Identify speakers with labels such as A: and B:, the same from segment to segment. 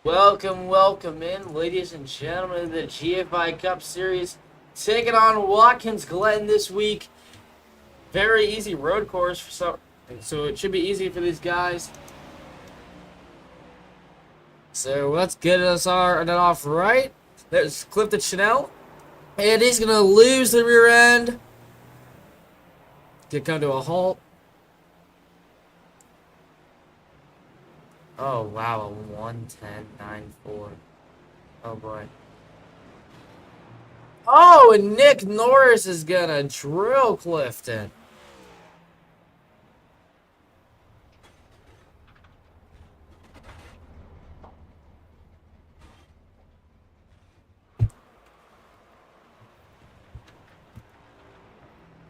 A: Welcome in, ladies and gentlemen, to the GFi Cup Series. Taking on Watkins Glen this week. Very easy road course, so it should be easy for these guys. So let's get us started off right. There's Clifton Chanel, and he's going to lose the rear end. Gonna come to a halt. Oh, wow, a 1:10.94. Oh, boy. Oh, and Nick Norris is gonna drill Clifton.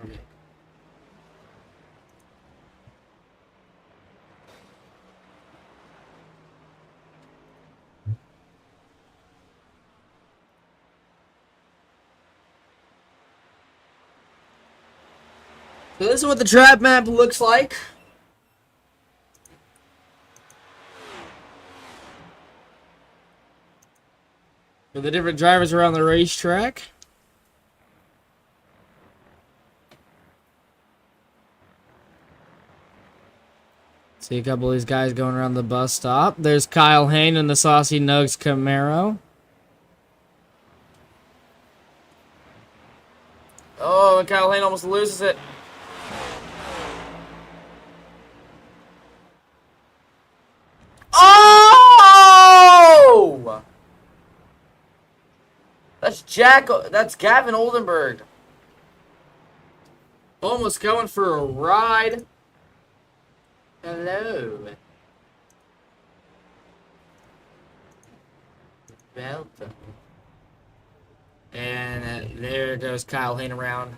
A: Okay. So this is what the trap map looks like. For the different drivers around the racetrack. See a couple of these guys going around the bus stop. There's Kyle Hain in the Saucy Nugs Camaro. Oh, and Kyle Hain almost loses it. Oh! That's Gavin Oldenburg. Almost going for a ride. Hello. Welcome. And there goes Kyle Hain around.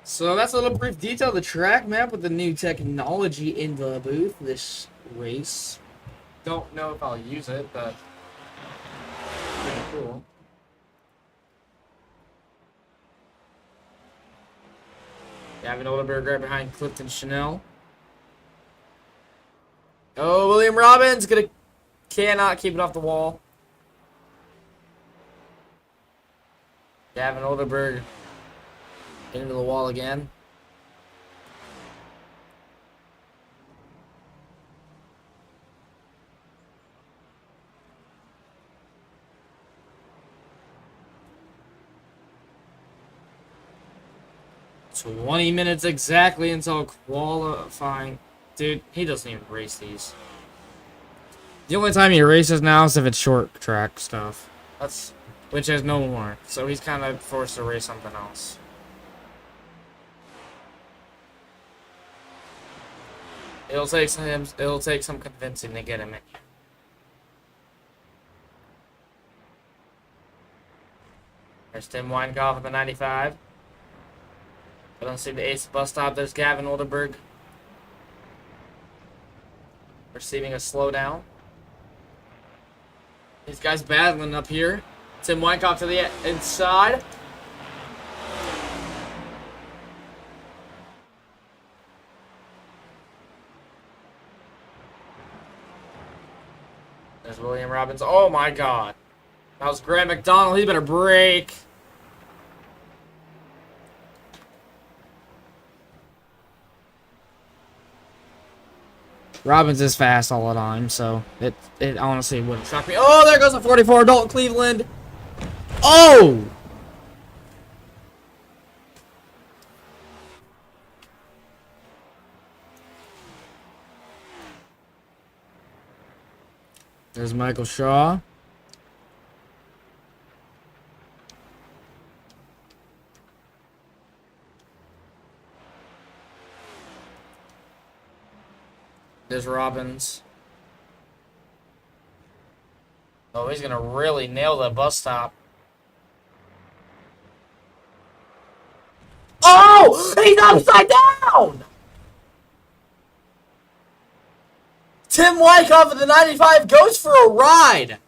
A: So that's a little brief detail of the track map with the new technology in the booth this race. Don't know if I'll use it, but pretty cool. Gavin Oldenburg right behind Clifton Chanel. Oh, William Robbins cannot keep it off the wall. Gavin Oldenburg into the wall again. So 20 minutes exactly until qualifying. Dude, he doesn't even race these. The only time he races now is if it's short track stuff. Which has no more. So he's kind of forced to race something else. It'll take some convincing to get him in. There's Tim Weinkoff at the 95. I don't see the ace bus stop. There's Gavin Oldenburg. Receiving a slowdown. These guys battling up here. Tim Weinkoff to the inside. There's William Robbins. Oh my god. That was Grant McDonald. He better break. Robbins is fast all the time, so it honestly wouldn't shock me. Oh, there goes a 44 Dalton Cleveland. Oh! There's Michael Shaw. There's Robbins. Oh, he's gonna really nail the bus stop. Oh! He's upside down! Tim Wyckoff of the 95 goes for a ride.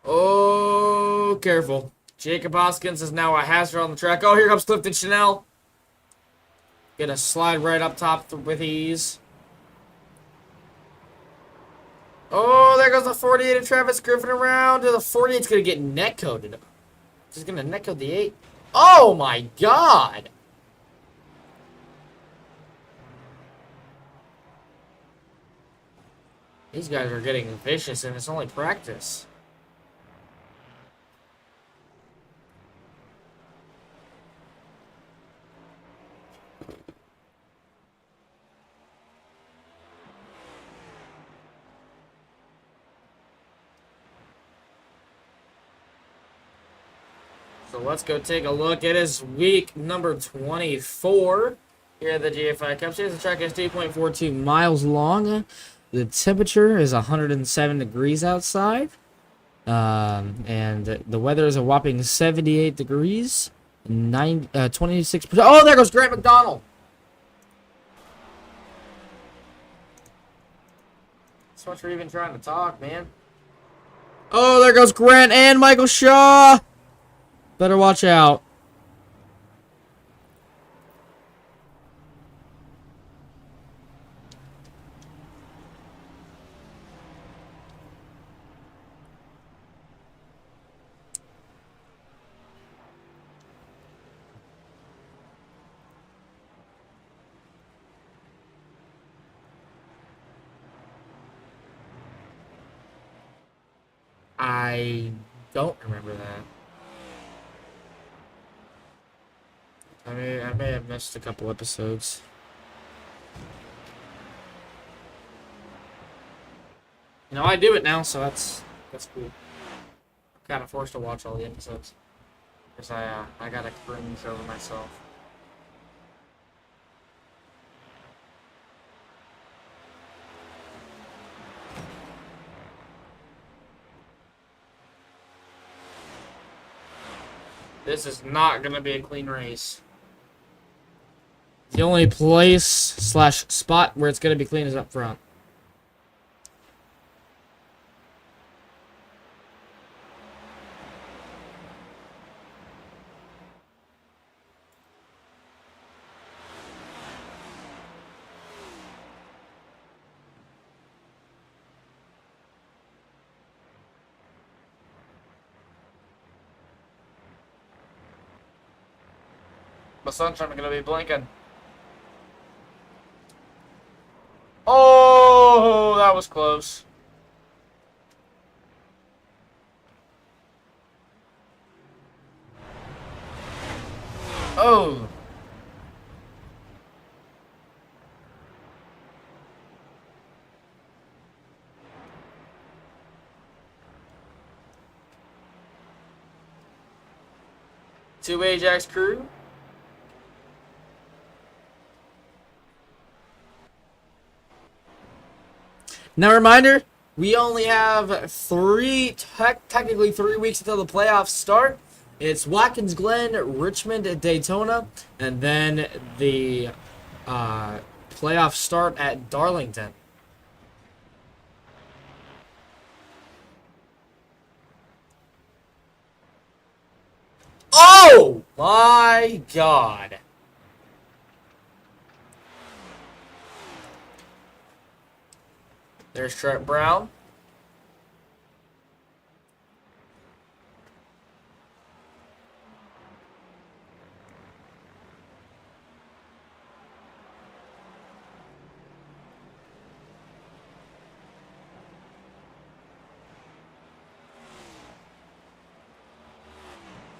A: Oh, careful. Jacob Hoskins is now a hazard on the track. Oh, here comes Clifton Chanel. Gonna slide right up top with ease. Oh, there goes the 48 of Travis Griffin around. The 48's gonna get netcoded. He's gonna netcode the 8. Oh my god! These guys are getting vicious, and it's only practice. So let's go take a look. It is week number 24 here at the GFi Cup Series. The track is 3.42 miles long. The temperature is 107 degrees outside. And the weather is a whopping 78 degrees. 26%. Oh, there goes Grant McDonald. So much for even trying to talk, man. Oh, there goes Grant and Michael Shaw. Better watch out. I don't remember that. I may have missed a couple episodes. You know, I do it now, so that's cool. I'm kind of forced to watch all the episodes because I gotta cringe over myself. This is not gonna be a clean race. The only place / spot where it's gonna be clean is up front. My sunshine gonna be blinking. Oh, that was close. Oh. Two Ajax crew. Now, reminder, we only have technically 3 weeks until the playoffs start. It's Watkins Glen, Richmond at Daytona, and then the playoffs start at Darlington. Oh my god. There's Trent Brown.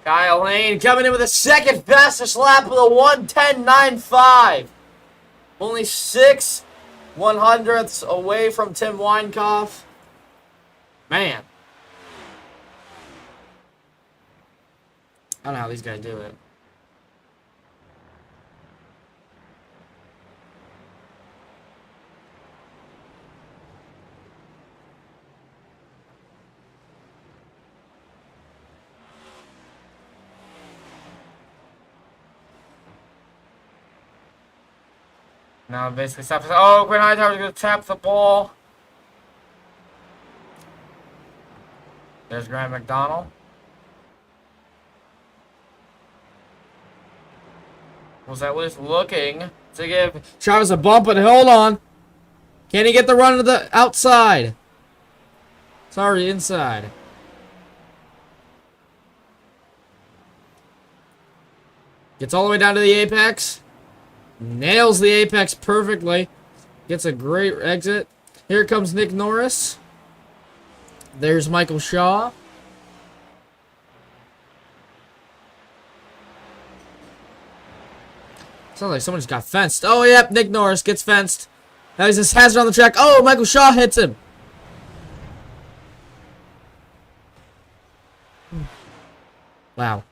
A: Kyle Lane coming in with the second fastest lap with a 1:10.95. Only 6/100ths away from Tim Weinkoff. Man. I don't know how these guys do it. Now basically stops. Oh, Quinn Hightower's going to tap the ball. There's Grant McDonald. Was at least looking to give Travis a bump, but hold on. Can he get the run to the outside? Sorry, inside. Gets all the way down to the apex. Nails the apex perfectly. Gets a great exit. Here comes Nick Norris. There's Michael Shaw. Sounds like someone just got fenced. Oh, yep, Nick Norris gets fenced. Now he's just hazard on the track. Oh, Michael Shaw hits him. Wow.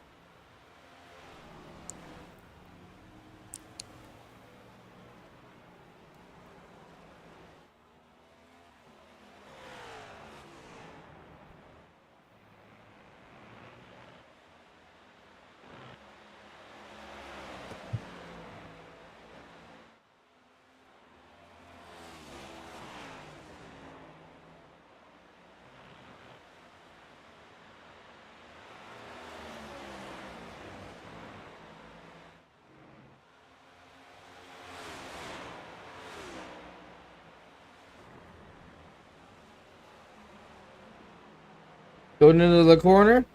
A: Going into the corner.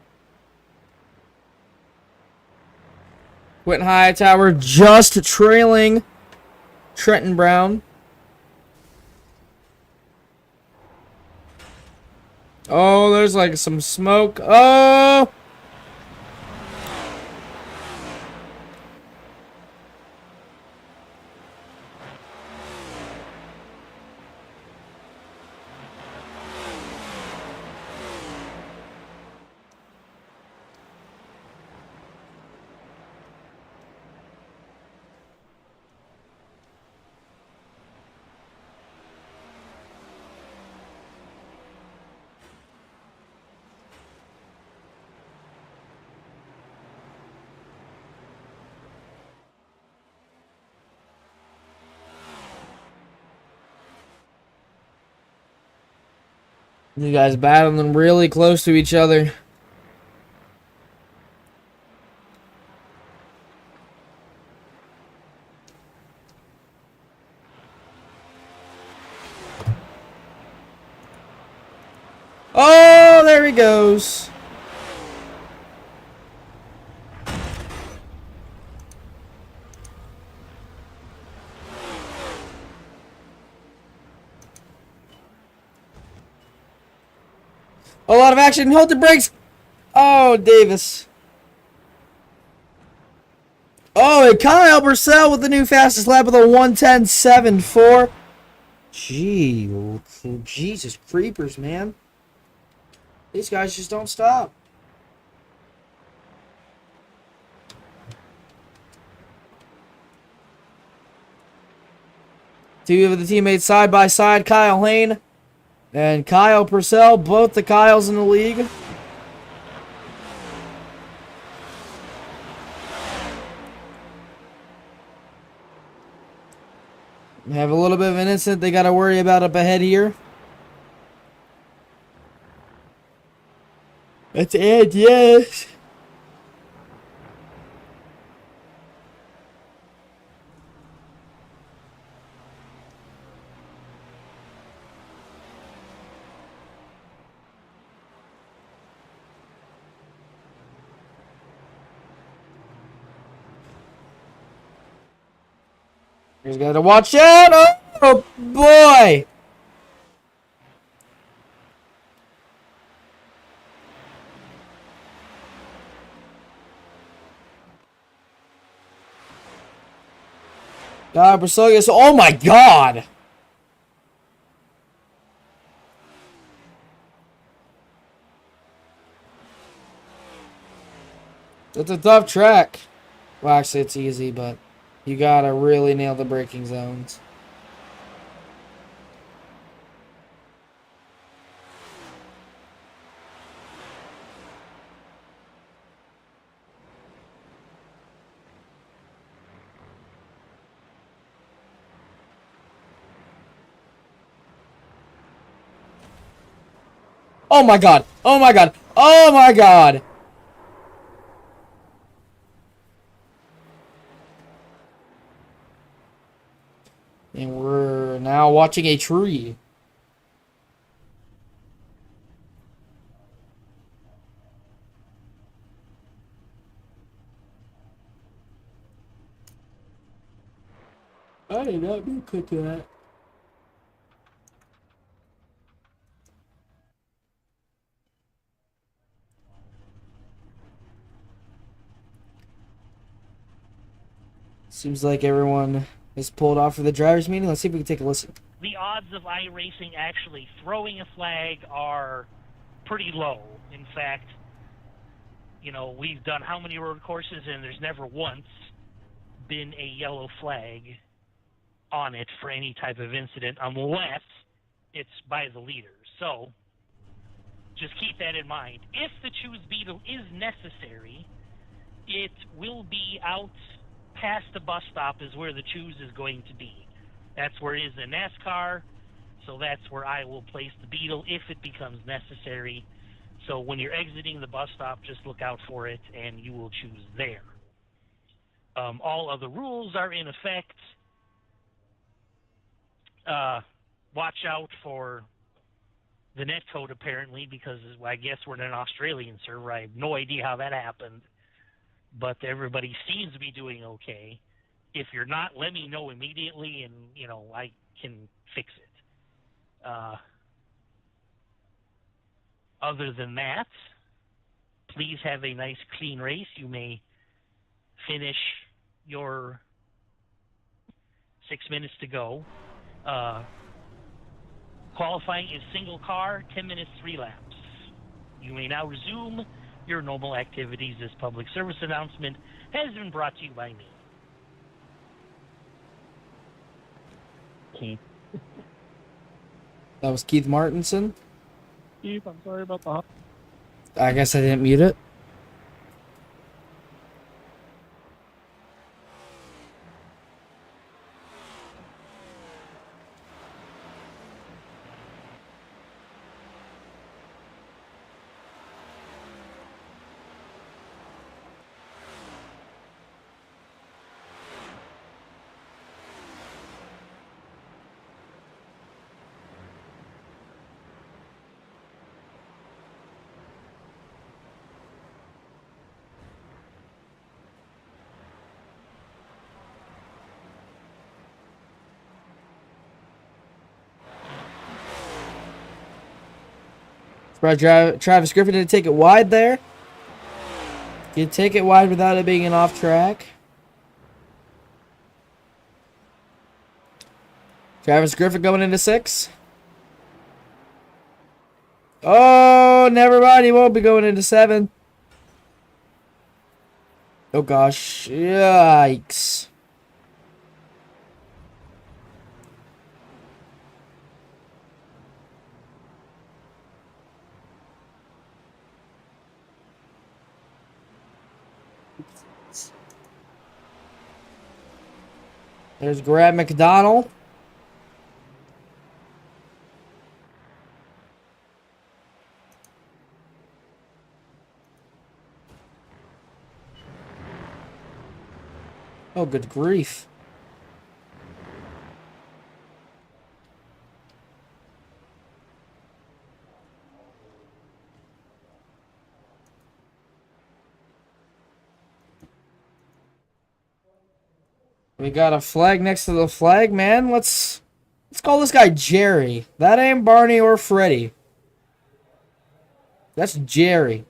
A: Quentin Hightower just trailing Trenton Brown. Oh, there's like some smoke. Oh! You guys battling really close to each other. Oh, there he goes. A lot of action. Hold the brakes. Oh, Davis. Oh, and Kyle Purcell with the new fastest lap with a 1:10.74. Gee, Jesus creepers, man. These guys just don't stop. Two of the teammates side by side, Kyle Lane and Kyle Purcell, both the Kyles in the league. We have a little bit of an incident they got to worry about up ahead here. That's it, yes. He's got to watch out. Oh, boy. God, Brasilius. Oh, my God. It's a tough track. Well, actually, it's easy, but you gotta really nail the braking zones. Oh my God! Oh my God! Oh my God! Now watching a tree. I did not mean to do that. Seems like everyone is pulled off for the drivers' meeting. Let's see if we can take a listen.
B: The odds of iRacing actually throwing a flag are pretty low. In fact, you know, we've done how many road courses and there's never once been a yellow flag on it for any type of incident unless it's by the leader. So just keep that in mind. If the choose beetle is necessary, it will be out past the bus stop is where the choose is going to be. That's where it is in NASCAR, so that's where I will place the beetle if it becomes necessary. So when you're exiting the bus stop, just look out for it, and you will choose there. All other rules are in effect. Watch out for the netcode, apparently, because I guess we're in an Australian server. I have no idea how that happened, but everybody seems to be doing okay. If you're not, let me know immediately, and, you know, I can fix it. Other than that, please have a nice, clean race. You may finish your 6 minutes to go. Qualifying is single car, 10 minutes, 3 laps. You may now resume your normal activities. This public service announcement has been brought to you by me. Keith.
A: That was Keith Martinson.
C: Keith, I'm sorry about that.
A: I guess I didn't mute it. Travis Griffin didn't take it wide there. You take it wide without it being an off track. Travis Griffin going into 6. Oh, never mind. He won't be going into 7. Oh, gosh. Yikes. There's Grant McDonald. Oh, good grief. We got a flag next to the flag, man. Let's call this guy Jerry. That ain't Barney or Freddy. That's Jerry.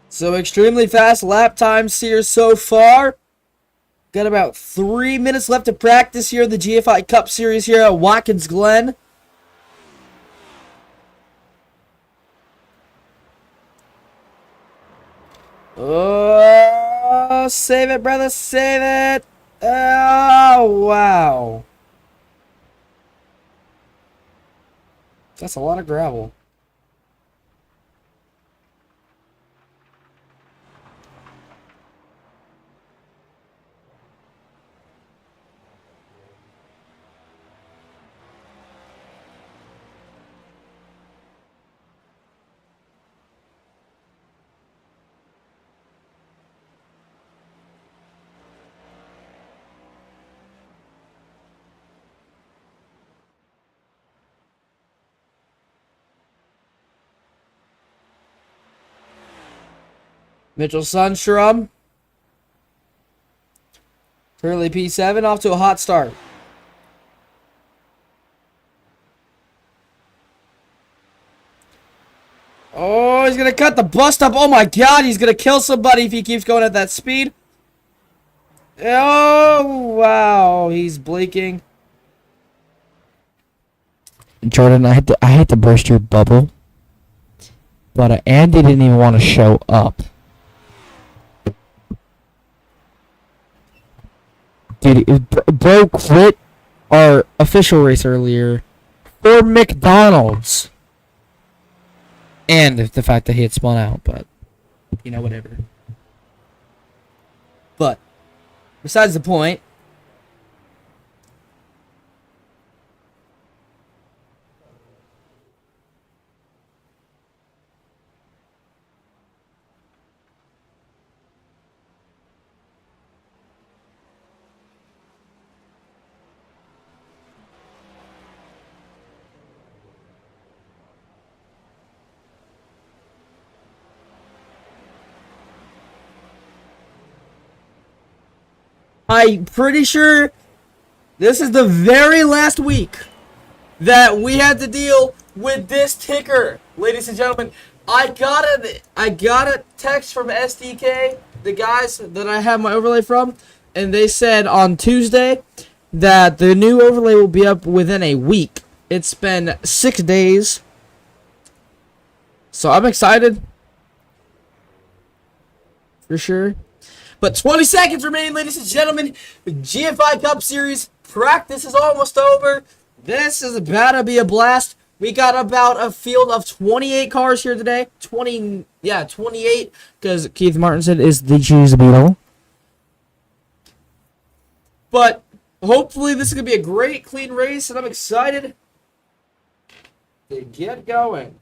A: So extremely fast lap times here so far. Got about 3 minutes left to practice here in the GFI Cup Series here at Watkins Glen. Oh, save it, brother, save it. Oh, wow. That's a lot of gravel. Mitchell Sundstrom. Curly P7 off to a hot start. Oh, he's going to cut the bust up. Oh my god, he's going to kill somebody if he keeps going at that speed. Oh, wow. He's blinking.
D: Jordan, I hate to burst your bubble, but Andy didn't even want to show up. Dude, bro quit our official race earlier for McDonald's. And the fact that he had spun out, but, you know, whatever.
A: But, besides the point, I'm pretty sure this is the very last week that we had to deal with this ticker, ladies and gentlemen. I got a text from SDK, the guys that I have my overlay from, and they said on Tuesday that the new overlay will be up within a week. It's been 6 days, so I'm excited for sure. But 20 seconds remain, ladies and gentlemen. The GFI Cup Series practice is almost over. This is about to be a blast. We got about a field of 28 cars here today. 28, because Keith Martinson is the cheese beetle. But hopefully this is going to be a great, clean race, and I'm excited to get going.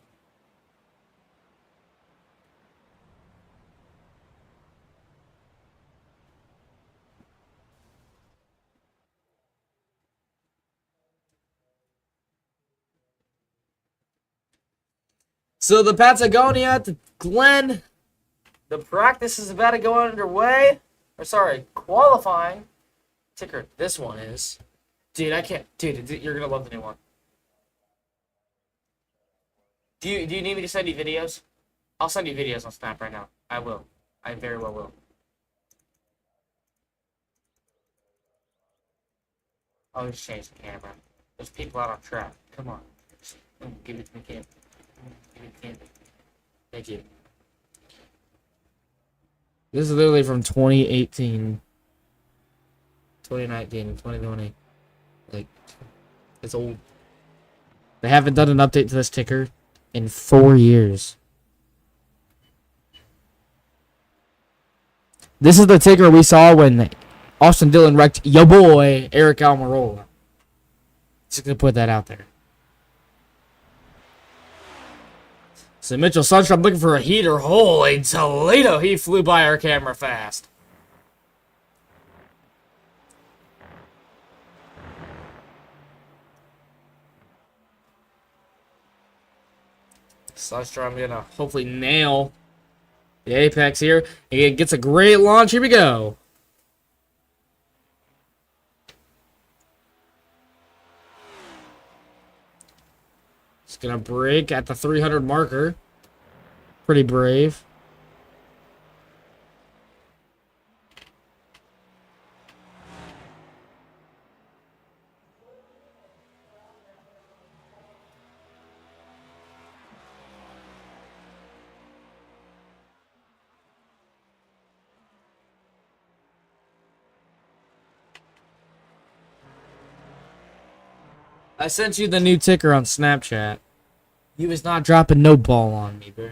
A: So the Patagonia at the Glen, the practice is about to go underway. Or sorry, qualifying. Ticker, this one is. Dude, I can't. Dude, you're gonna love the new one. Do you need me to send you videos? I'll send you videos on Snap right now. I will. I very well will. I'll just change the camera. There's people out on track. Come on. Give it to me, Cam. Thank you. This is literally from 2018, 2019, 2020. Like, it's old. They haven't done an update to this ticker in 4 years. This is the ticker we saw when Austin Dillon wrecked yo boy Eric Almirola. Just gonna put that out there. So Mitchell Sundstrom looking for a heater. Holy Toledo, he flew by our camera fast. Sundstrom gonna hopefully nail the apex here. He gets a great launch. Here we go. It's gonna break at the 300 marker. Pretty brave. I sent you the new ticker on Snapchat. You was not dropping no ball on me, bro.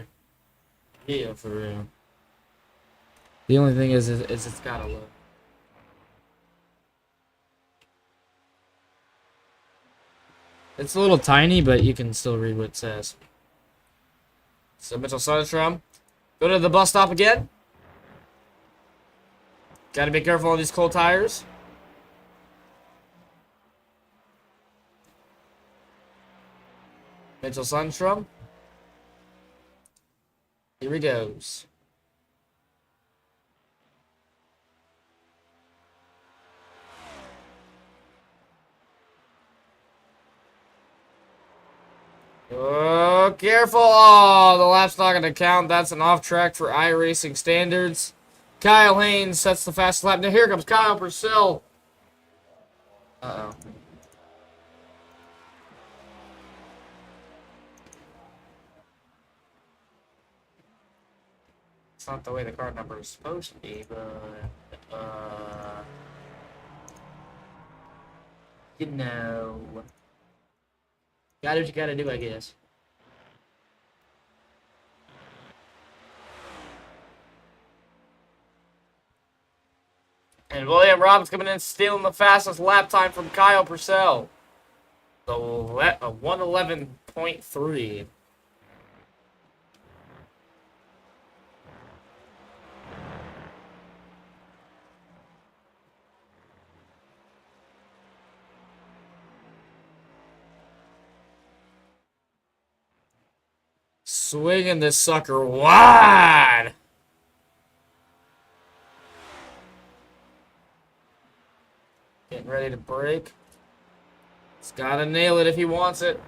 A: Yeah, for real. The only thing is it's gotta look. It's a little tiny, but you can still read what it says. So Mitchell Sundstrom, go to the bus stop again. Gotta be careful on these cold tires. Mitchell Sundstrom. Here he goes. Oh, careful. Oh, the lap's not going to count. That's an off track for iRacing standards. Kyle Haynes sets the fast lap. Now here comes Kyle Purcell. Uh-oh. It's not the way the card number is supposed to be, but, you know. Gotta do what you gotta do, I guess. And William Robbins coming in, stealing the fastest lap time from Kyle Purcell. So, 111.3. Swinging this sucker wide. Getting ready to break. He's got to nail it if he wants it.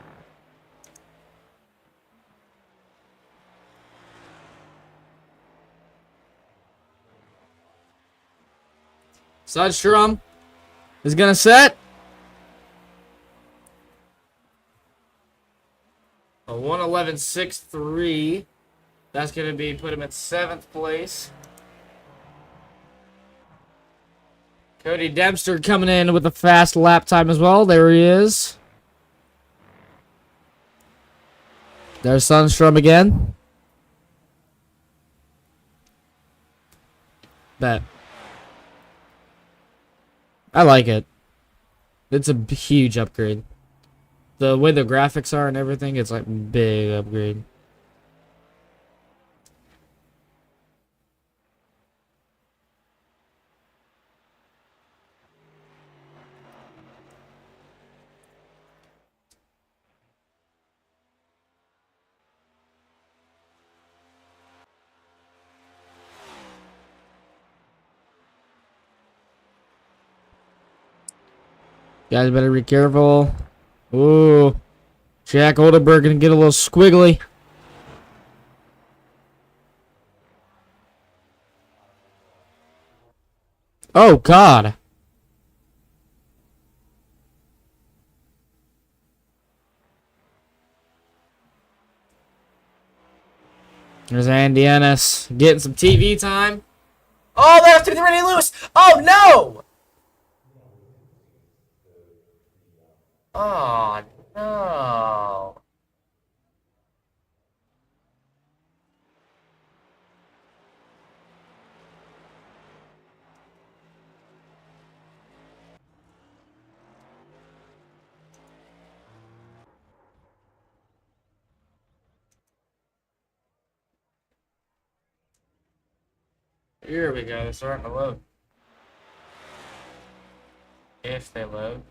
A: Sundstrom is going to set. A 111.63. That's going to be put him at 7th place. Cody Dempster coming in with a fast lap time as well. There he is. There's Sundstrom again. Bet. I like it. It's a huge upgrade. The way the graphics are and everything, it's like big upgrade. Guys better be careful. Ooh. Jack Oldenburg gonna get a little squiggly. Oh, God. There's Andy Ennis getting some TV time. Oh, there's Timothy Rennie Lewis. Oh, no. Oh, no. Here we go. They're starting to load. If they load.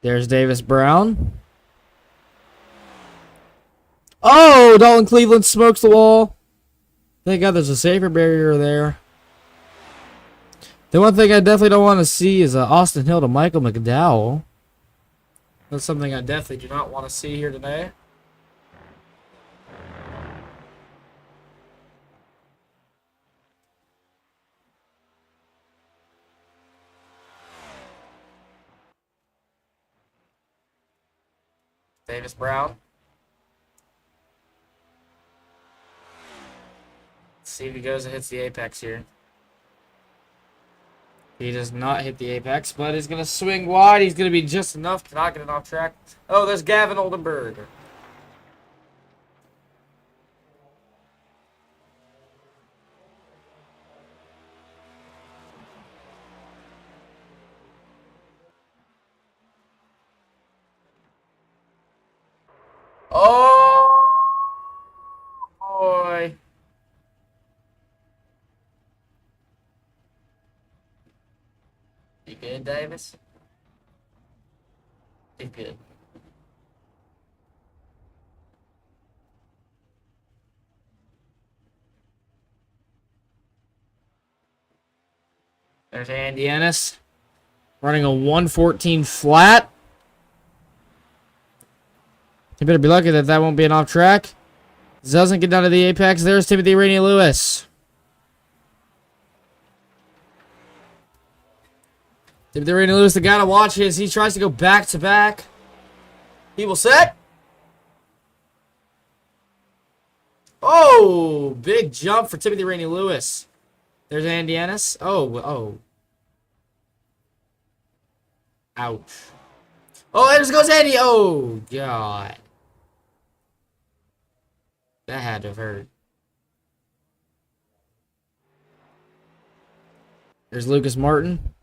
A: There's Davis Brown. Oh, Dalton Cleveland smokes the wall. Thank God there's a safer barrier there. The one thing I definitely don't want to see is Austin Hill to Michael McDowell. That's something I definitely do not want to see here today. Davis Brown. See if he goes and hits the apex here. He does not hit the apex, but he's going to swing wide. He's going to be just enough to not get it off track. Oh, there's Gavin Oldenburg. Oh, boy. You good, Davis? You good. There's Andy Ennis. Running a 114 flat. You better be lucky that that won't be an off track. Doesn't get down to the apex. There's Timothy Rainey Lewis. Timothy Rainey Lewis, the guy to watch is he tries to go back to back. He will set. Oh, big jump for Timothy Rainey Lewis. There's Andy Ennis. Oh. Ouch. Oh, there goes Andy. Oh, God. That had to have hurt. There's Lucas Martin.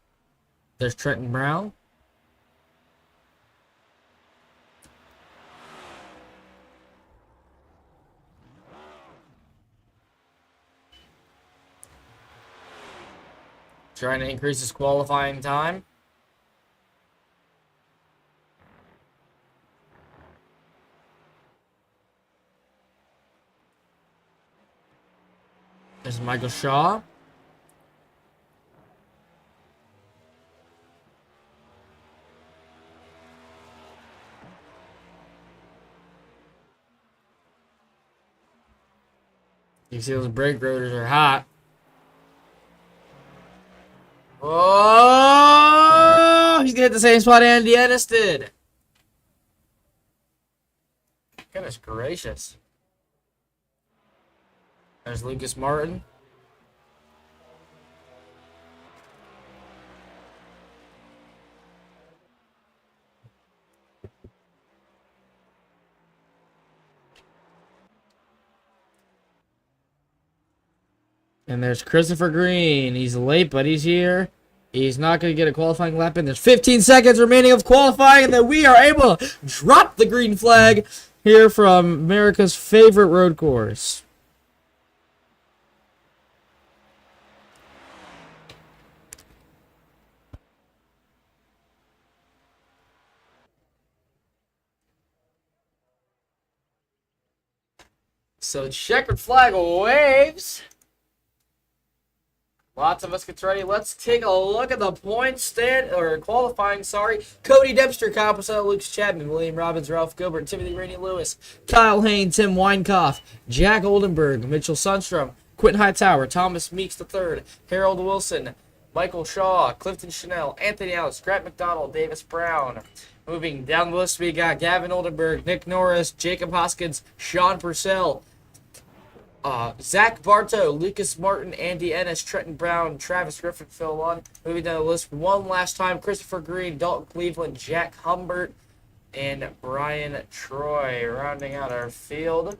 A: There's Trenton Brown. Trying to increase his qualifying time. There's Michael Shaw. You see those brake rotors are hot. Oh, he's gonna hit the same spot Andy Ennis did. Goodness gracious. There's Lucas Martin. And there's Christopher Green. He's late, but he's here. He's not going to get a qualifying lap in. There's 15 seconds remaining of qualifying, and then we are able to drop the green flag here from America's favorite road course. So checkered flag waves. Lots of us gets ready. Let's take a look at the point stand, or qualifying, sorry. Cody Dempster, Kyle Purcell, Lucas Chapman, William Robbins, Ralph Gilbert, Timothy Rainey Lewis, Kyle Hayne, Tim Weinkoff, Jack Oldenburg, Mitchell Sundstrom, Quentin Hightower, Thomas Meeks III, Harold Wilson, Michael Shaw, Clifton Chanel, Anthony Ellis, Grant McDonald, Davis Brown. Moving down the list, we got Gavin Oldenburg, Nick Norris, Jacob Hoskins, Sean Purcell, Zach Bartow, Lucas Martin, Andy Ennis, Trenton Brown, Travis Griffin, Phil Lund. Moving down the list one last time, Christopher Green, Dalton Cleveland, Jack Humbert, and Brian Troy, rounding out our field.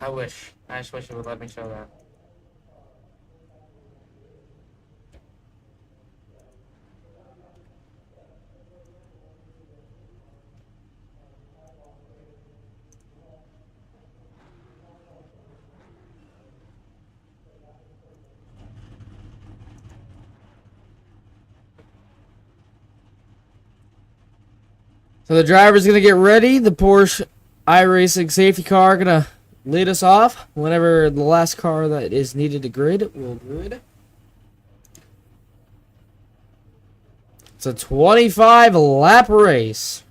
A: I just wish it would let me show that. So the driver's going to get ready. The Porsche iRacing safety car going to lead us off. Whenever the last car that is needed to grid will grid. It's a 25-lap race.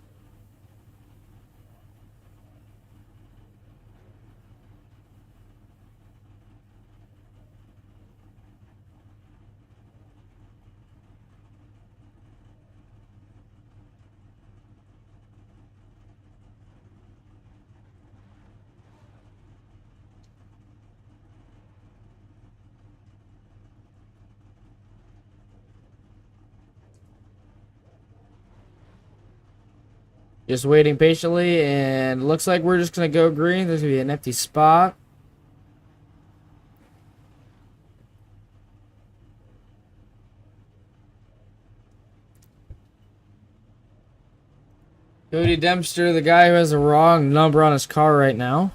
A: Just waiting patiently, and looks like we're just going to go green. There's going to be an empty spot. Cody Dempster, the guy who has the wrong number on his car right now.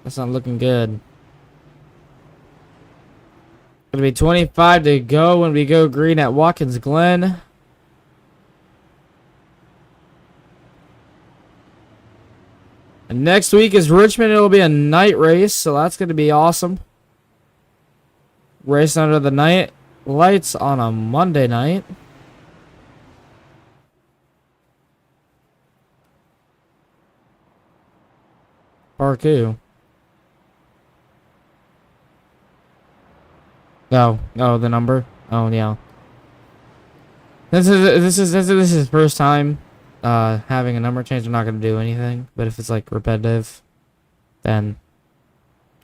A: That's not looking good. Gonna be 25 to go when we go green at Watkins Glen. And next week is Richmond. It'll be a night race, so that's gonna be awesome. Race under the night lights on a Monday night. Parkour. Oh, the number. Oh yeah. This is his first time having a number change. I'm not gonna do anything, but if it's like repetitive, then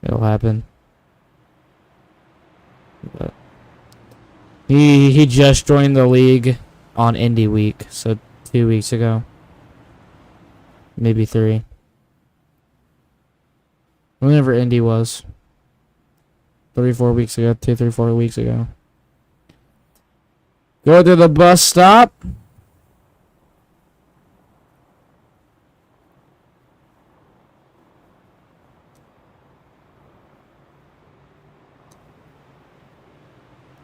A: it'll happen. But he just joined the league on Indy Week, so 2 weeks ago, maybe 3. Whenever Indy was. 3-4 weeks ago. 2-3-4 weeks ago. Go to the bus stop.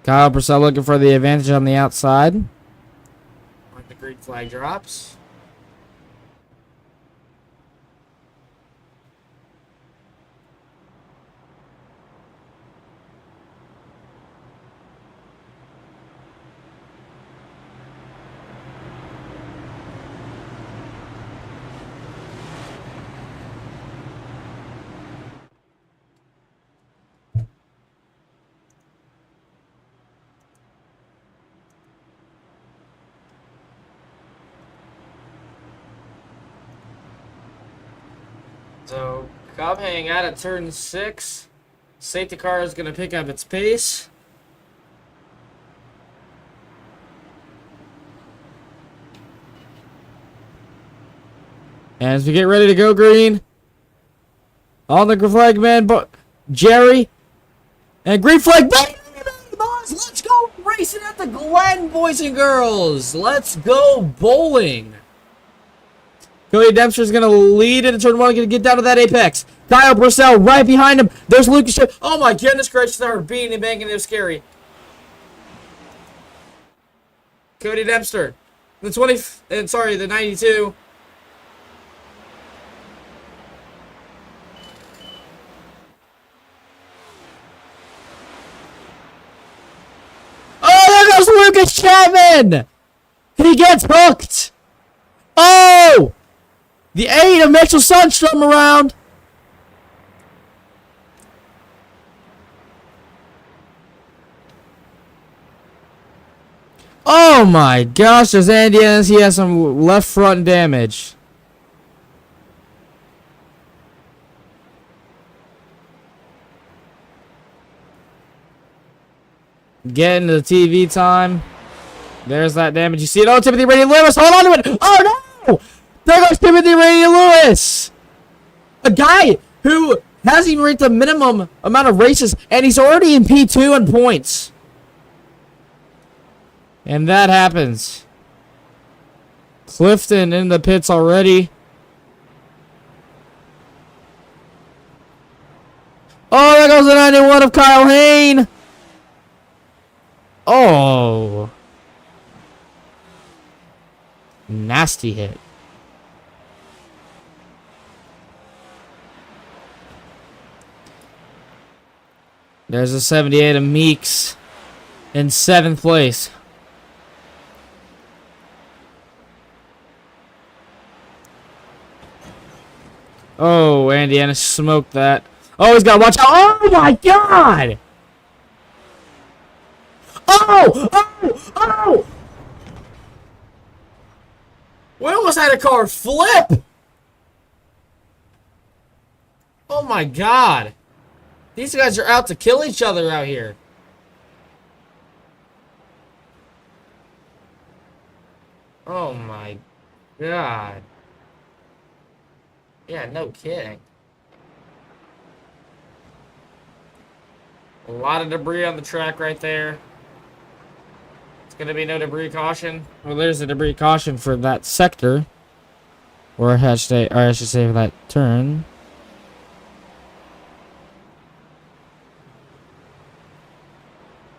A: Kyle Purcell looking for the advantage on the outside. When the green flag drops. So, Cobb hanging out at turn 6. Safety car is going to pick up its pace. And as we get ready to go green, on the flag man, Jerry, and green flag, boys, let's go racing at the Glen, boys and girls. Let's go bowling. Cody Dempster's going to lead into turn 1, going to get down to that apex. Kyle Purcell right behind him. There's Lucas. Oh my goodness gracious, they were beating and banging. It was scary. Cody Dempster. The 92. Oh, there goes Lucas Chapman. He gets hooked. Oh! The 8 of Mitchell Sundstrom around. Oh my gosh, there's Andy Ennis. He has some left front damage. Getting to the TV time. There's that damage. You see it? Oh, Timothy Brady Lewis. Hold on to it. Oh no! There goes Timothy Brady Lewis. A guy who hasn't even reached the minimum amount of races, and he's already in P2 on points. And that happens. Clifton in the pits already. Oh, there goes the 91 of Kyle Hayne. Oh. Nasty hit. There's a 78 of Meeks in 7th place. Oh, Andy Ennis smoked that. Oh, he's got to watch out. Oh, my God. Oh, oh, oh. We almost had a car flip. Oh, my God. These guys are out to kill each other out here. Oh, my God. Yeah, no kidding. A lot of debris on the track right there. It's gonna be no debris caution. Well, there's a debris caution for that sector. Or I should say for that turn.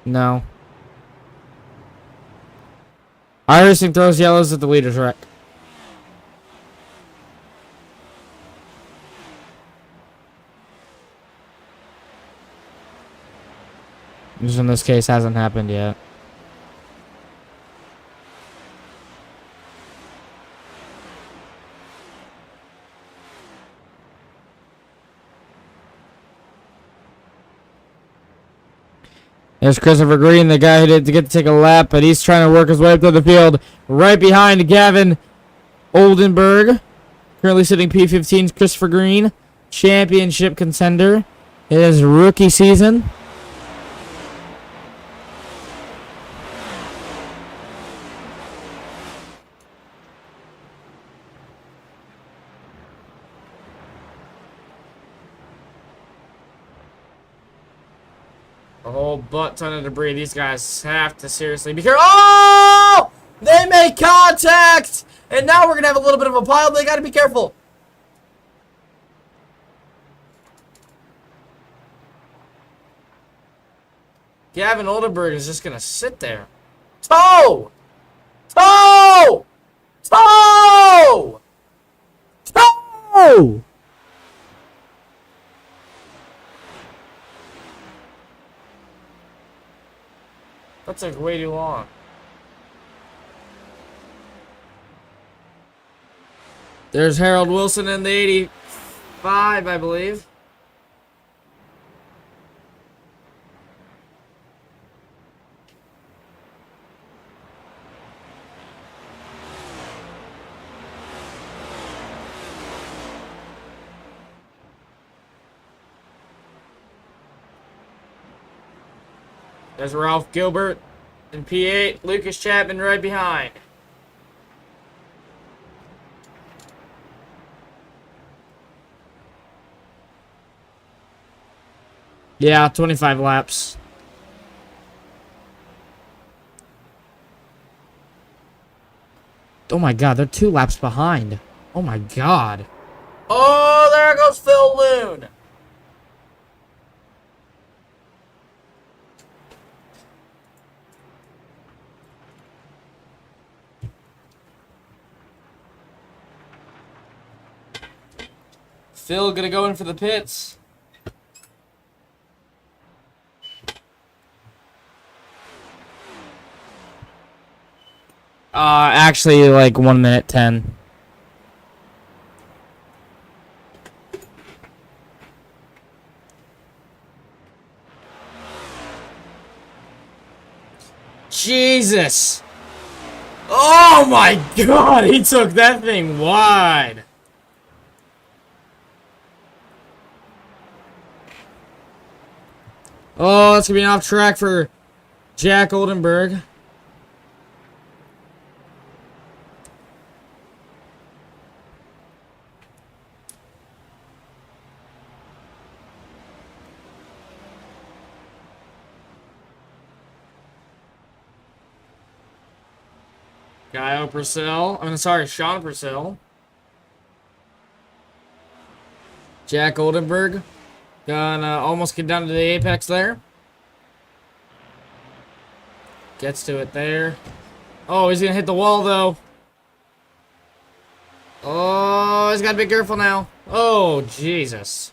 A: No. iRacing throws yellows at the leader's wreck. Which in this case hasn't happened yet. There's Christopher Green, the guy who didn't get to take a lap, but he's trying to work his way up to the field. Right behind Gavin Oldenburg. Currently sitting P15, Christopher Green. Championship contender. It is rookie season. A whole butt ton of debris. These guys have to seriously be careful. Oh! They made contact! And now we're going to have a little bit of a pile. They got to be careful. Gavin Oldenburg is just going to sit there. Toe! Toe! Toe! Toe! That took way too long. There's Harold Wilson in the 85, I believe. There's Ralph Gilbert in P8. Lucas Chapman right behind. Yeah, 25 laps. Oh my god, they're 2 laps behind. Oh my god. Oh, there goes Phil Loon. Phil gonna go in for the pits. Actually, like 1 minute 10. Jesus! Oh my god, he took that thing wide. Oh, that's gonna be an off track for Jack Oldenburg. Guy Purcell. Sean Purcell. Jack Oldenburg. Gonna almost get down to the apex there. Gets to it there. Oh, he's gonna hit the wall though. Oh, he's gotta be careful now. Oh, Jesus.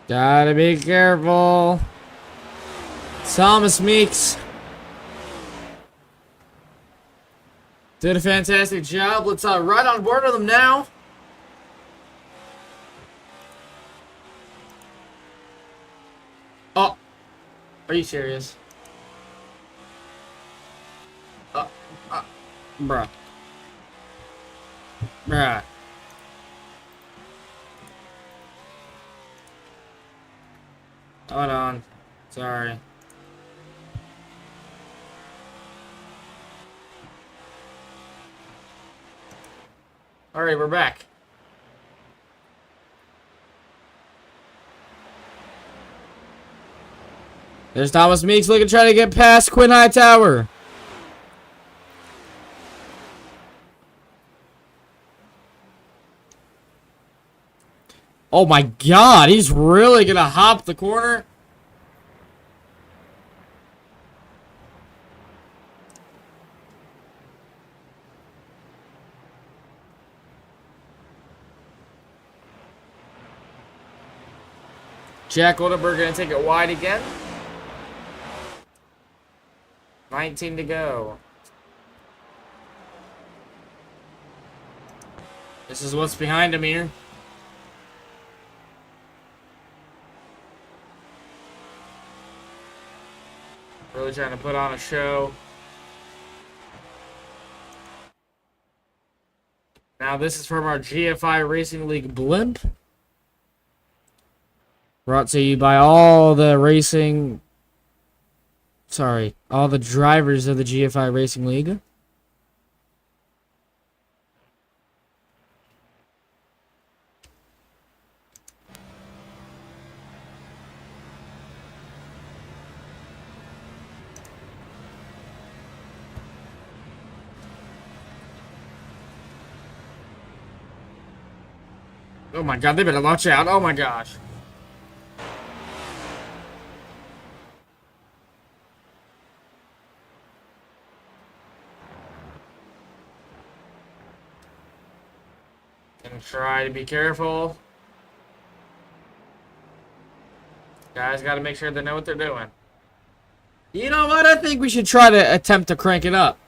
A: Gotta be careful. Thomas Meeks did a fantastic job. Let's ride on board with him now. Oh, are you serious? Bruh. Bruh. Hold on. Sorry. Alright, we're back. There's Thomas Meeks looking trying to get past Quinn Hightower. Oh my god, he's really gonna hop the corner? Jack Oldenburg gonna take it wide again. 19 to go. This is what's behind him here. Really trying to put on a show. Now this is from our GFI Racing League blimp. Brought to you by all the drivers of the GFI Racing League. Oh my god, they better watch out. Oh my gosh. Gonna try to be careful. Guys gotta make sure they know what they're doing. You know what? I think we should try to attempt to crank it up.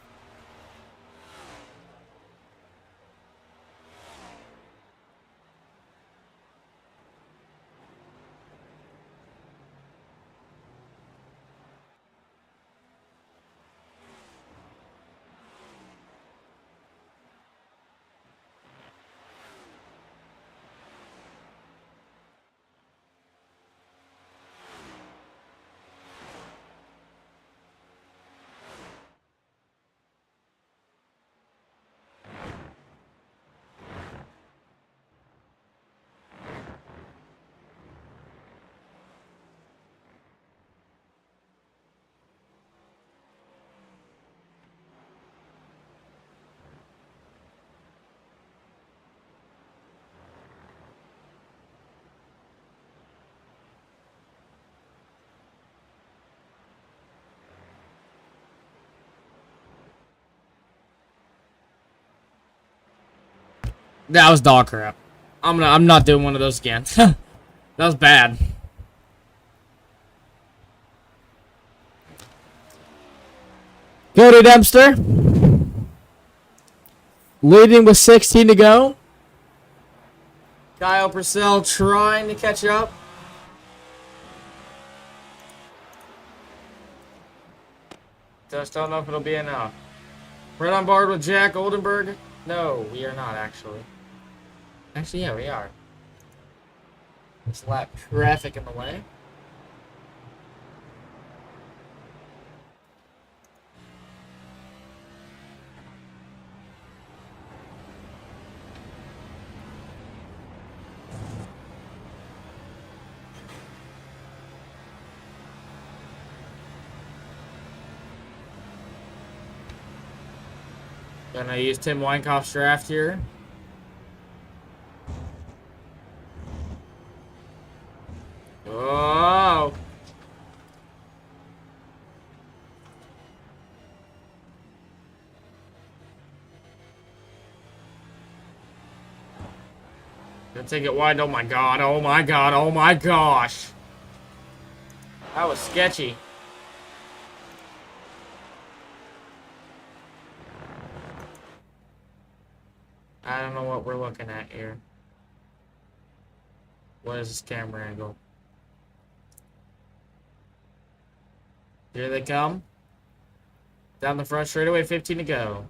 A: That was dog crap. I'm not doing one of those again. That was bad. Cody Dempster. Leading with 16 to go. Kyle Purcell trying to catch up. Just don't know if it'll be enough. Right on board with Jack Oldenburg. No, we are not actually. Actually, yeah, we are. There's lap traffic in the way. Gonna use Tim Weinkauf's draft here. Oh! Gonna take it wide. Oh my god, oh my god, oh my gosh. That was sketchy. I don't know what we're looking at here. What is this camera angle? Here they come. Down the front straightaway, 15 to go.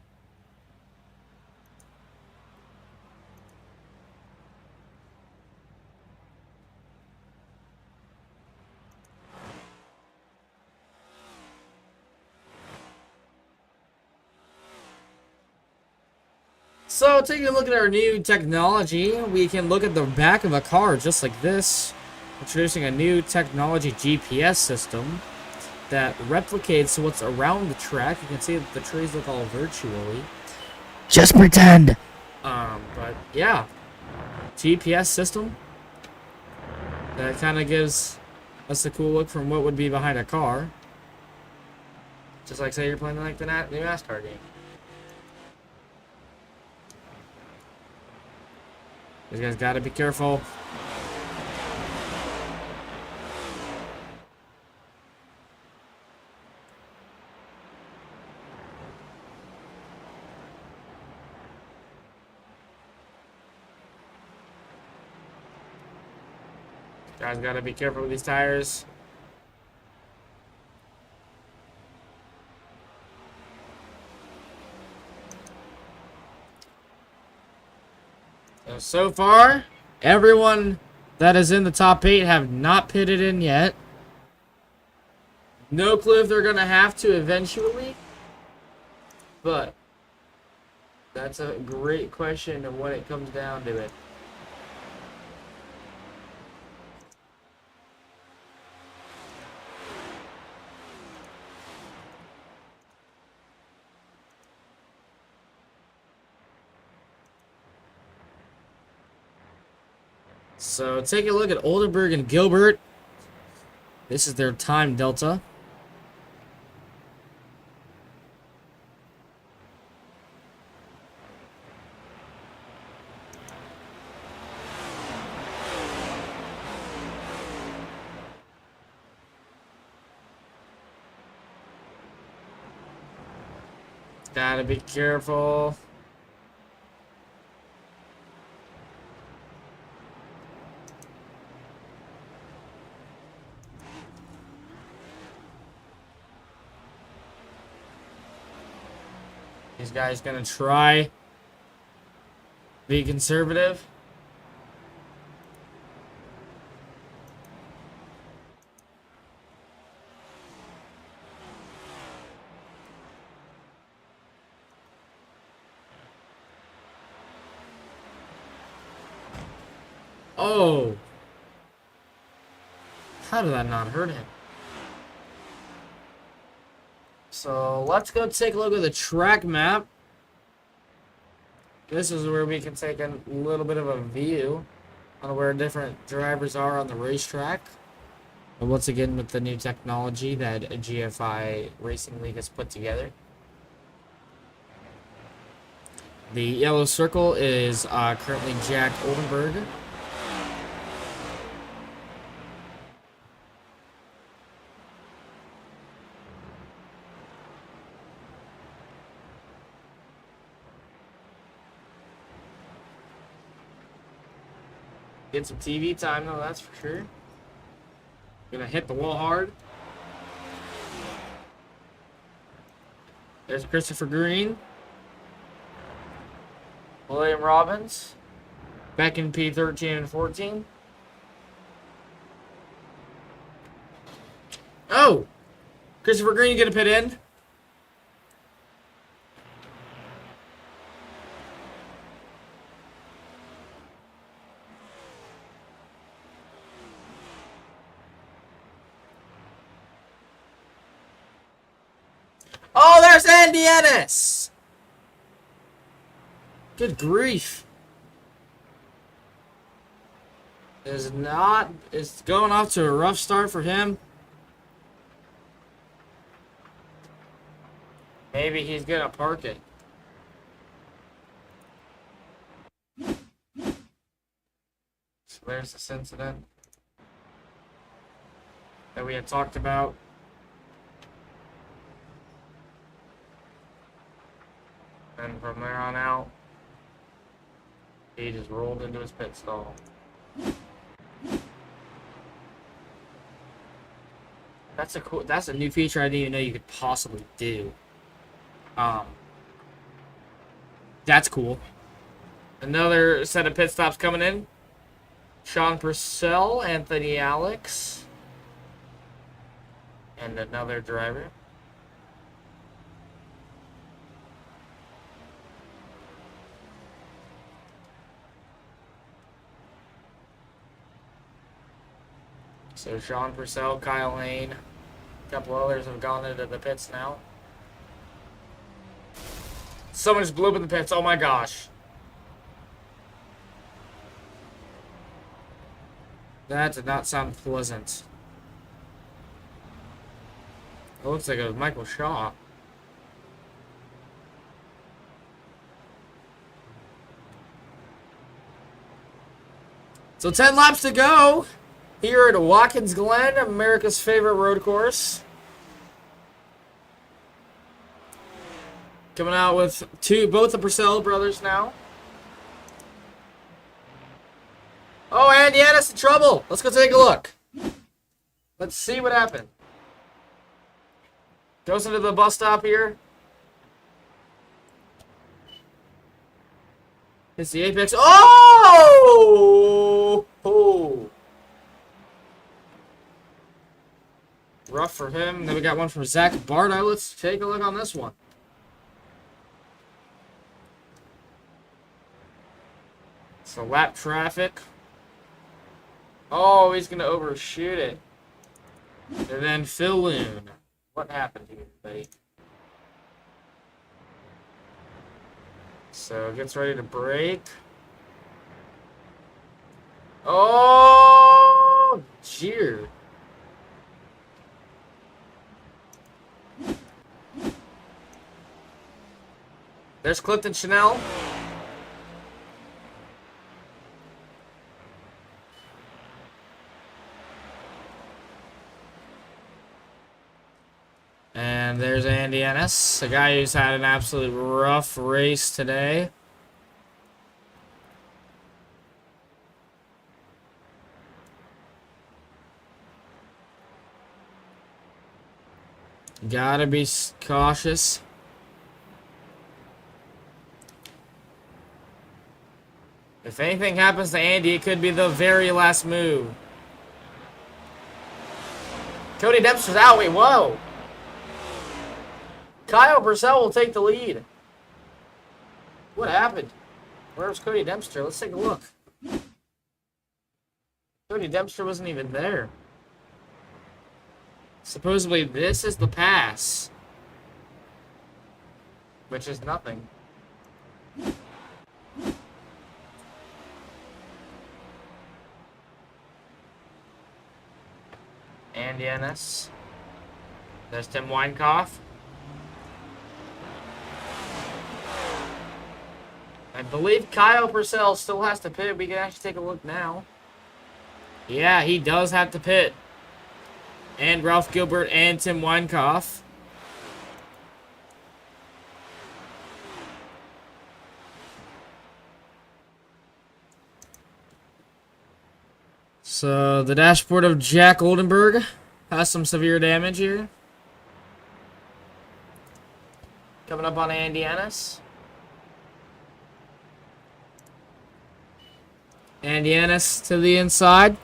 A: So, taking a look at our new technology, we can look at the back of a car just like this. Introducing a new technology GPS system that replicates what's around the track. You can see that the trees look all virtually.
D: Just pretend.
A: But yeah, GPS system that kind of gives us a cool look from what would be behind a car. Just like say you're playing like the new NASCAR game. These guys gotta be careful. Guys gotta be careful with these tires. So far, everyone that is in the top 8 have not pitted in yet. No clue if they're gonna have to eventually. But that's a great question of when it comes down to it. So take a look at Oldenburg and Gilbert. This is their time delta. Gotta be careful. These guys gonna try be conservative. Oh. How did that not hurt him? So let's go take a look at the track map. This is where we can take a little bit of a view on where different drivers are on the racetrack. And once again, with the new technology that GFi Racing League has put together. The yellow circle is currently Jack Oldenburg. Get some TV time though, that's for sure. Gonna hit the wall hard. There's Christopher Green. William Robbins. Back in P13 and 14. Oh! Christopher Green gonna pit in. Oh, there's Andy Ennis! Good grief. It's going off to a rough start for him. Maybe he's gonna park it. So there's this incident that we had talked about. And from there on out, he just rolled into his pit stall. That's a new feature I didn't even know you could possibly do. That's cool. Another set of pit stops coming in. Sean Purcell, Anthony Alex, and another driver. So Sean Purcell, Kyle Lane, a couple others have gone into the pits now. Someone just blew up in the pits. Oh my gosh. That did not sound pleasant. It looks like it was Michael Shaw. So 10 laps to go here at Watkins Glen, America's favorite road course. Coming out with both the Purcell brothers now. Oh, and yeah, that's the trouble. Let's go take a look. Let's see what happened. Goes into the bus stop here. Hits the apex. Oh! Oh! Rough for him. Then we got one from Zach Bardo. Let's take a look on this one. So lap traffic. Oh, he's going to overshoot it. And then Phil Loon. What happened here, buddy? So gets ready to brake. Oh, jeer. There's Clifton Chanel. And there's Andy Ennis, a guy who's had an absolute rough race today. Gotta be cautious. If anything happens to Andy, it could be the very last move. Cody Dempster's out. Wait, whoa. Kyle Purcell will take the lead. What happened? Where's Cody Dempster? Let's take a look. Cody Dempster wasn't even there. Supposedly this is the pass. Which is nothing. Andy Ennis. There's Tim Weinkoff. I believe Kyle Purcell still has to pit. We can actually take a look now. Yeah, he does have to pit. And Ralph Gilbert and Tim Weinkoff. So the dashboard of Jack Oldenburg has some severe damage here. Coming up on Andy Ennis. Andy Ennis to the inside.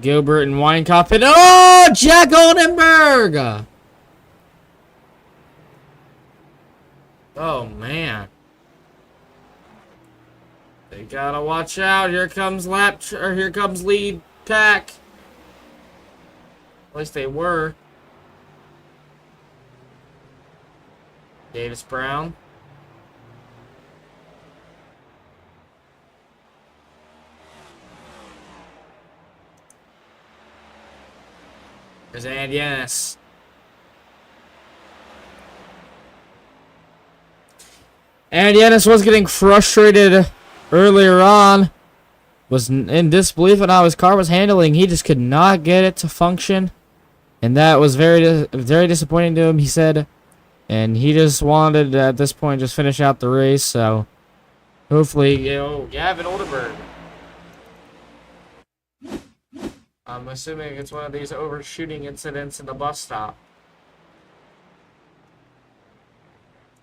A: Gilbert and Weinkoff. And oh, Jack Oldenburg! Oh, man. They gotta watch out. Here comes here comes lead pack. At least they were. Davis Brown. There's Andy Ennis. Andy Ennis was getting frustrated earlier on. Was in disbelief on how his car was handling. He just could not get it to function. And that was very disappointing to him, he said. And he just wanted to, at this point, just finish out the race. So, hopefully, Gavin Oldenburg. I'm assuming it's one of these overshooting incidents in the bus stop.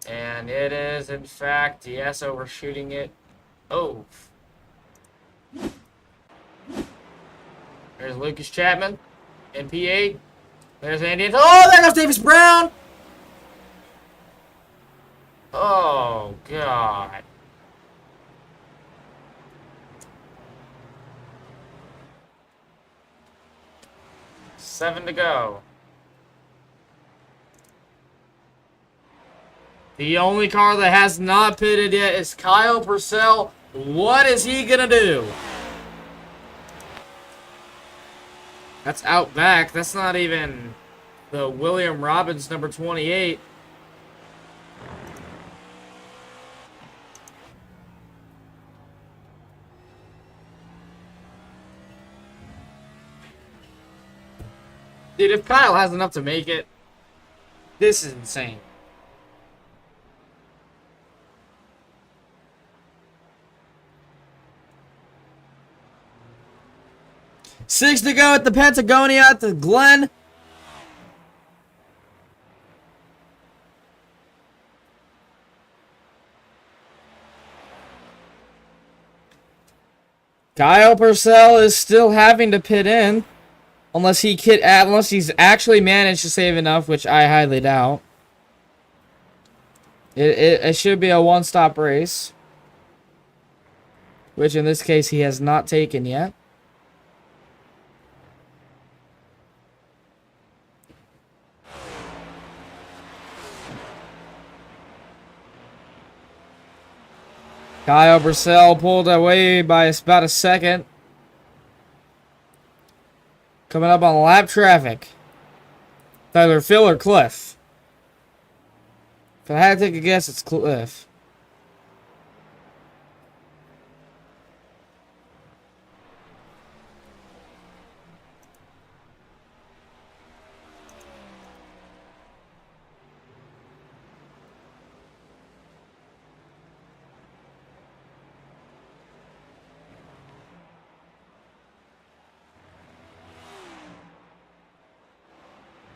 A: And it is, in fact, yes, overshooting it. Oh. There's Lucas Chapman in P8. There's Andy. Oh, there goes Davis Brown. Oh, God. Seven to go. The only car that has not pitted yet is Kyle Purcell. What is he gonna do? That's out back. That's not even the William Robbins number 28. Dude, if Kyle has enough to make it, this is insane. Six to go at the Patagonia at the Glen. Kyle Purcell is still having to pit in. Unless he's actually managed to save enough, which I highly doubt. It should be a one-stop race. Which in this case he has not taken yet. Kyle Purcell pulled away by about a second. Coming up on lap traffic. Either Phil or Cliff. If I had to take a guess, it's Cliff.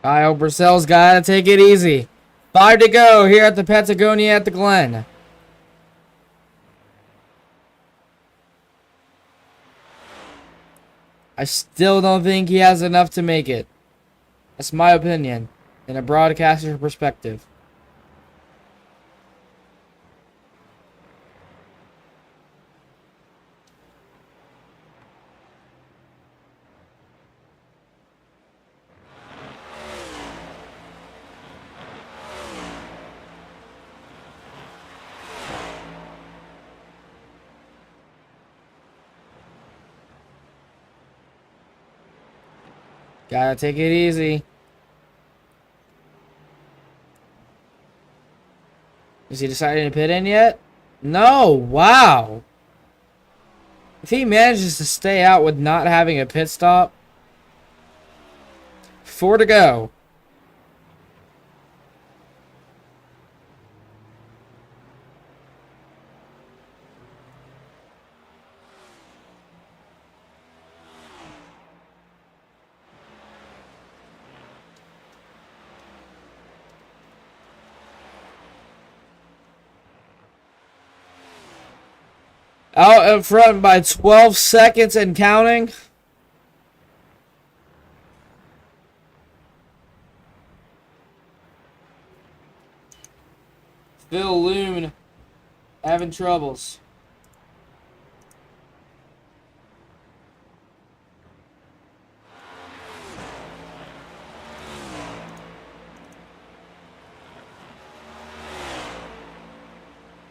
A: Kyle Purcell's got to take it easy. 5 to go here at the Patagonia at the Glen. I still don't think he has enough to make it. That's my opinion, in a broadcaster perspective. Gotta take it easy. Is he deciding to pit in yet? No! Wow! If he manages to stay out with not having a pit stop. 4 to go. Out in front by 12 seconds and counting. Phil Loon having troubles.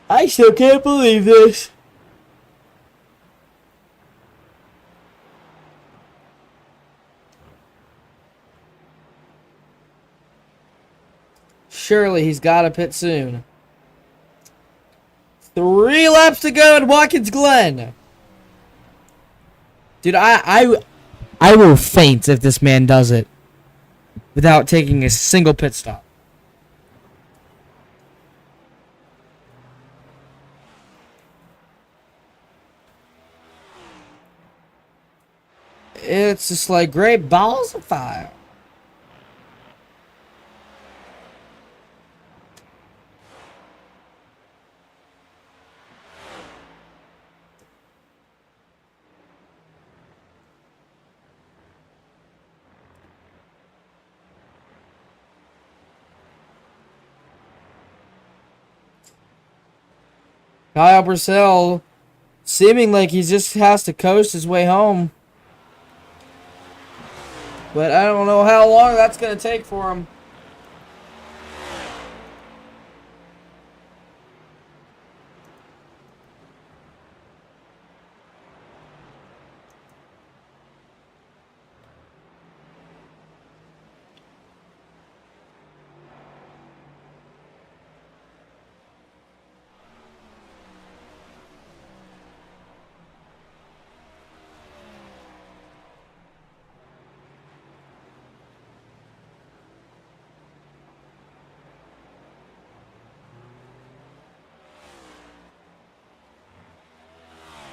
A: I still can't believe this. Surely he's got to pit soon. 3 laps to go at Watkins Glen. Dude, I will faint if this man does it without taking a single pit stop. It's just like great balls of fire. Kyle Purcell seeming like he just has to coast his way home. But I don't know how long that's going to take for him.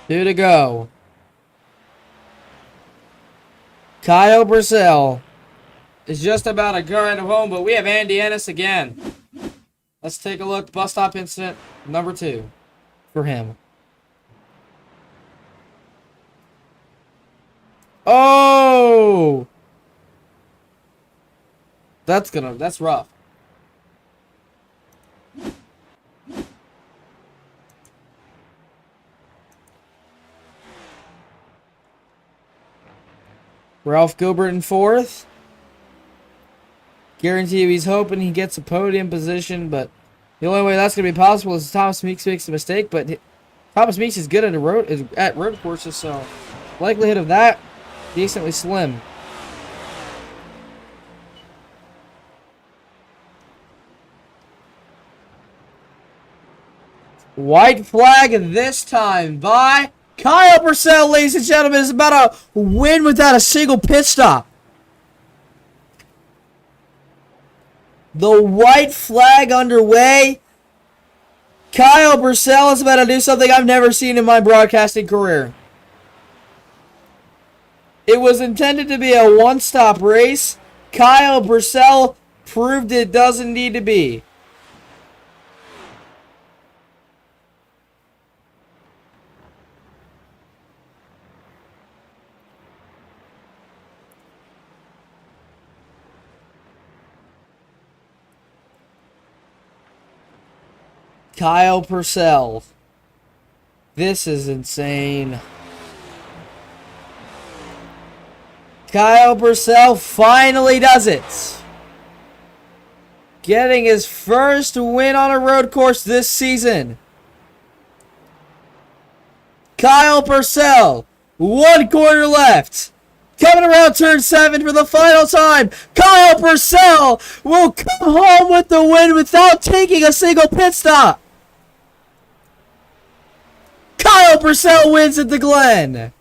A: Two to go. Kyle Purcell is just about to grind home, but we have Andy Ennis again. Let's take a look. Bus stop incident number 2 for him. Oh! That's rough. Ralph Gilbert in 4th. Guarantee you he's hoping he gets a podium position, but the only way that's going to be possible is Thomas Meeks makes a mistake, but Thomas Meeks is good at road courses, so likelihood of that decently slim. White flag this time by Kyle Purcell, ladies and gentlemen, is about to win without a single pit stop. The white flag underway. Kyle Purcell is about to do something I've never seen in my broadcasting career. It was intended to be a one-stop race. Kyle Purcell proved it doesn't need to be. Kyle Purcell. This is insane. Kyle Purcell finally does it. Getting his first win on a road course this season. Kyle Purcell, 1 corner left. Coming around turn 7 for the final time. Kyle Purcell will come home with the win without taking a single pit stop. Kyle Purcell wins at the Glen.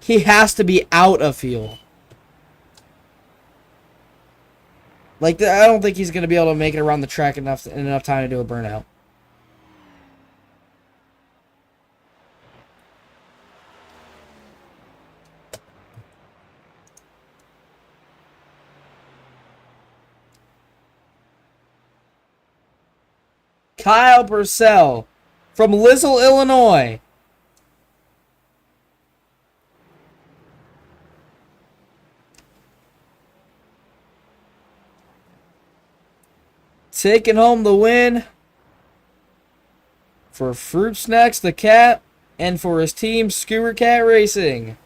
A: He has to be out of fuel. Like, I don't think he's going to be able to make it around the track in enough time to do a burnout. Kyle Purcell from Lizzle, Illinois. Taking home the win for Fruit Snacks the Cat and for his team Skewer Cat Racing.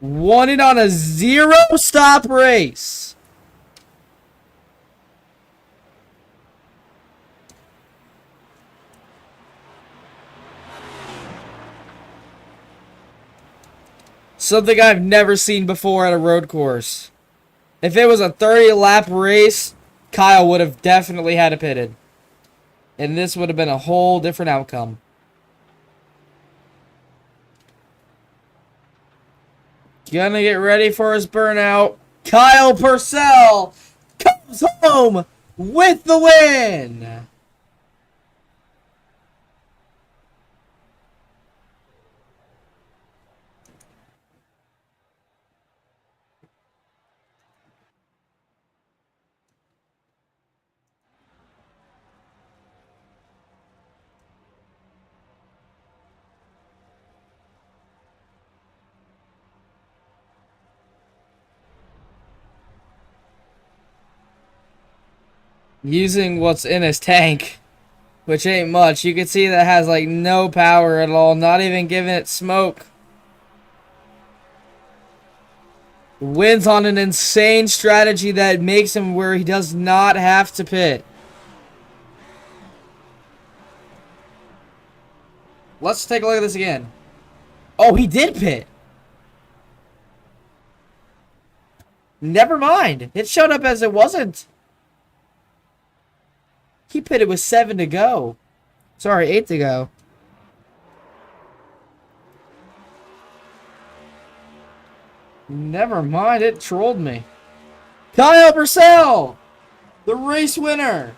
A: Won it on a 0-stop race. Something I've never seen before at a road course. If it was a 30-lap race, Kyle would have definitely had it pitted. And this would have been a whole different outcome. Gonna get ready for his burnout. Kyle Purcell comes home with the win. using what's in his tank, which ain't much. You can see that has like no power at all, not even giving it smoke. Wins on an insane strategy that makes him where he does not have to pit. Let's take a look at this again. Oh, he did pit. Never mind. It showed up as it wasn't. He pitted with 7 to go. Sorry, 8 to go. Never mind, it trolled me. Kyle Purcell, the race winner.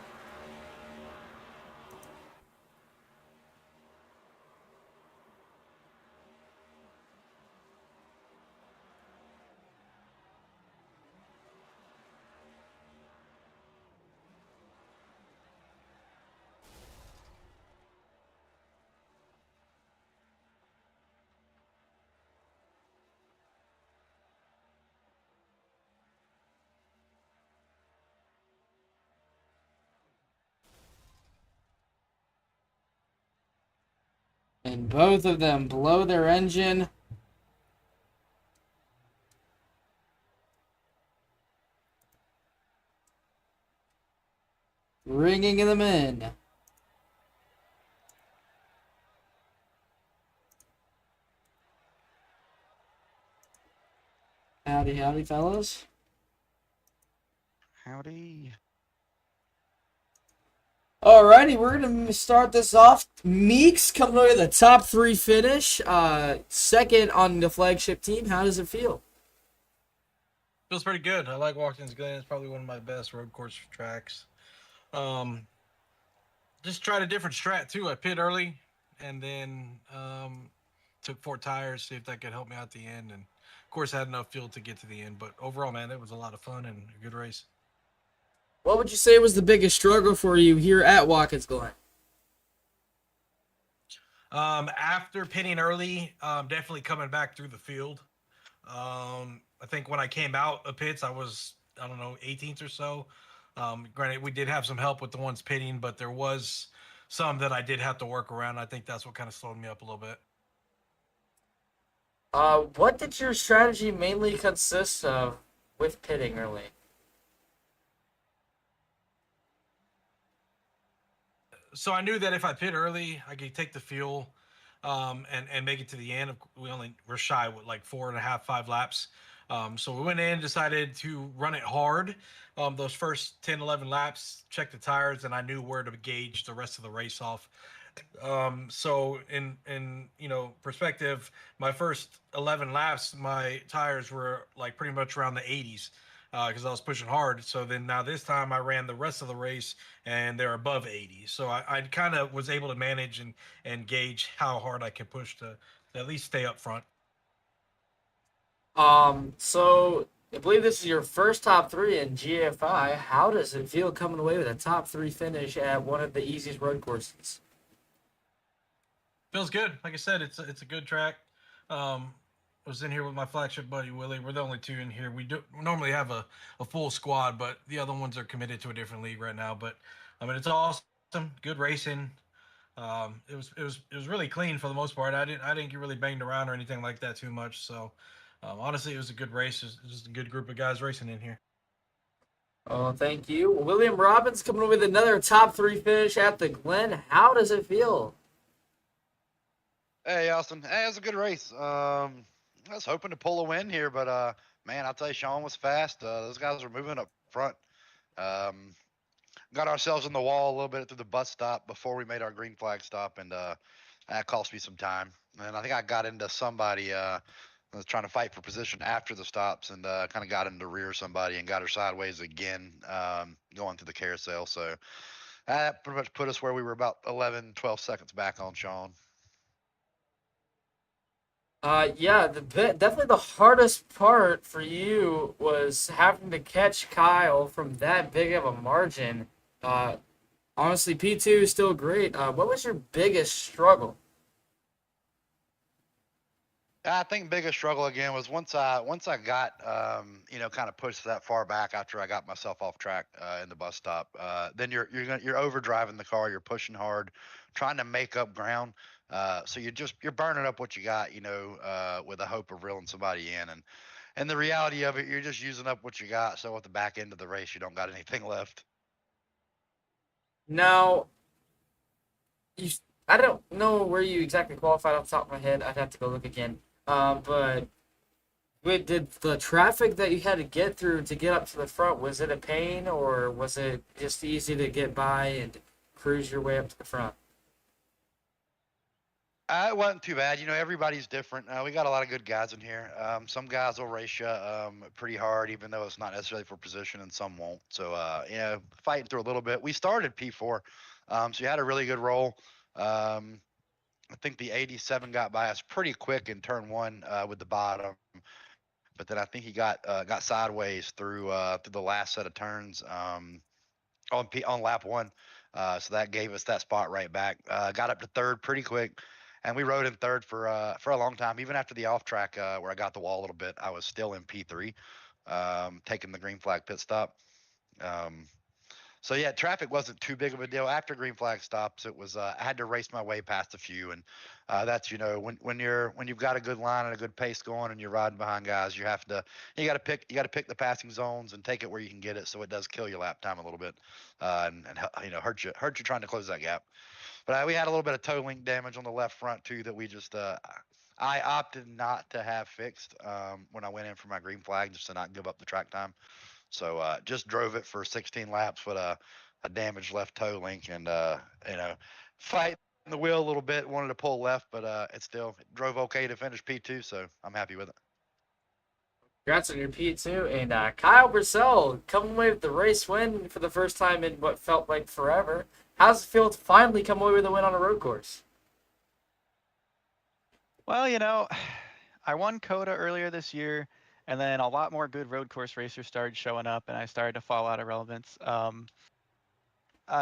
A: And both of them blow their engine. Ringing them in. Howdy, howdy, fellas.
E: Howdy.
A: Alrighty, we're gonna start this off. Meeks coming away with a top 3 finish. Second on the flagship team. How does it feel?
F: Feels pretty good. I like Watkins Glen. It's probably one of my best road course tracks. Just tried a different strat too. I pit early and then took 4 tires, see if that could help me out at the end. And of course, I had enough fuel to get to the end. But overall, man, it was a lot of fun and a good race.
A: What would you say was the biggest struggle for you here at Watkins Glen?
F: After pitting early, definitely coming back through the field. I think when I came out of pits, I was, I don't know, 18th or so. Granted, we did have some help with the ones pitting, but there was some that I did have to work around. I think that's what kind of slowed me up a little bit.
A: What did your strategy mainly consist of with pitting early?
F: So I knew that if I pit early, I could take the fuel and make it to the end. We're shy with like 4.5, 5 laps. So we went in, decided to run it hard. Those first 10, 11 laps, check the tires, and I knew where to gauge the rest of the race off. So in perspective, my first 11 laps, my tires were like pretty much around the 80s because I was pushing hard. So then now this time I ran the rest of the race and they're above 80. So I kind of was able to manage and gauge how hard I can push to at least stay up front.
A: So I believe this is your first top 3 in GFI. How does it feel coming away with a top 3 finish at one of the easiest road courses?
F: Feels good. Like I said, it's a good track. I was in here with my flagship buddy Willie. We're the only 2 in here. We normally have a full squad, but the other ones are committed to a different league right now. But I mean, it's awesome. Good racing. It was really clean for the most part. I didn't get really banged around or anything like that too much. So honestly, it was a good race. It was just a good group of guys racing in here.
A: Oh, thank you. William Robbins coming away with another top 3 finish at the Glen. How does it feel?
E: Hey, Austin. Hey, it was a good race. I was hoping to pull a win here, but man, I'll tell you, Sean was fast. Those guys were moving up front. Got ourselves in the wall a little bit through the bus stop before we made our green flag stop, and that cost me some time. And I think I got into somebody was trying to fight for position after the stops, and kind of got into rear somebody and got her sideways again, going through the carousel. So that pretty much put us where we were about 11, 12 seconds back on Sean.
A: Yeah, definitely the hardest part for you was having to catch Kyle from that big of a margin. Honestly, P2 is still great. What was your biggest struggle?
E: I think biggest struggle again was once I got kind of pushed that far back after I got myself off track in the bus stop. Then you're overdriving the car, you're pushing hard, trying to make up ground. So you're burning up what you got, with the hope of reeling somebody in, and the reality of it, you're just using up what you got. So at the back end of the race, you don't got anything left.
A: Now, you, I don't know where you exactly qualified off the top of my head. I'd have to go look again. But wait, did the traffic that you had to get through to get up to the front, was it a pain or was it just easy to get by and cruise your way up to the front?
E: It wasn't too bad. Everybody's different. We got a lot of good guys in here. Some guys will race you pretty hard, even though it's not necessarily for position, and some won't. So, fighting through a little bit. We started P4, so you had a really good roll. I think the 87 got by us pretty quick in turn one with the bottom, but then I think he got sideways through the last set of turns on lap one. So that gave us that spot right back. Got up to third pretty quick, and we rode in third for a long time. Even after the off track where I got the wall a little bit, I was still in P3, taking the green flag pit stop. Um, so yeah, traffic wasn't too big of a deal. After green flag stops, it was I had to race my way past a few, and that's when you've got a good line and a good pace going, and you're riding behind guys, you got to pick the passing zones and take it where you can get it, so it does kill your lap time a little bit, and hurt you trying to close that gap. But we had a little bit of toe link damage on the left front too that we just I opted not to have fixed when I went in for my green flag, just to not give up the track time. So just drove it for 16 laps with a damaged left toe link, and fighting the wheel a little bit. Wanted to pull left, but it drove okay to finish P2. So I'm happy with it.
A: Congrats on your P2, and Kyle Brissell coming away with the race win for the first time in what felt like forever. How's it feel to finally come away with a win on a road course?
G: Well, I won Coda earlier this year, and then a lot more good road course racers started showing up, and I started to fall out of relevance.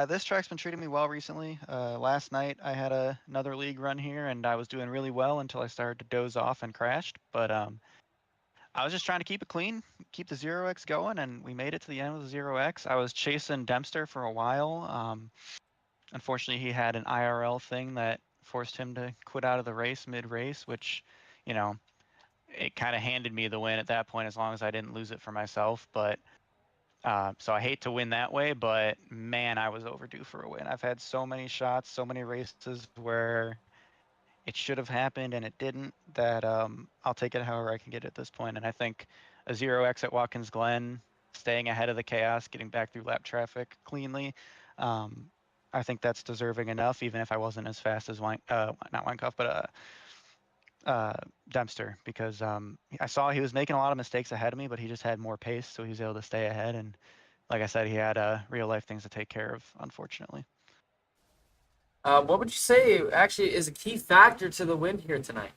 G: This track's been treating me well recently. Last night I had another league run here, and I was doing really well until I started to doze off and crashed. But I was just trying to keep it clean, keep the 0x going, and we made it to the end of the 0x. I was chasing Dempster for a while. Unfortunately, he had an IRL thing that forced him to quit out of the race mid-race, which, it kind of handed me the win at that point as long as I didn't lose it for myself. But so I hate to win that way, but man, I was overdue for a win. I've had so many shots, so many races where it should have happened and it didn't, that I'll take it however I can get at this point. And I think a 0x at Watkins Glen, staying ahead of the chaos, getting back through lap traffic cleanly, I think that's deserving enough, even if I wasn't as fast as not Weinkauf, but Dempster, because I saw he was making a lot of mistakes ahead of me, but he just had more pace, so he was able to stay ahead. And like I said, he had real life things to take care of, unfortunately.
A: What would you say actually is a key factor to the win here tonight?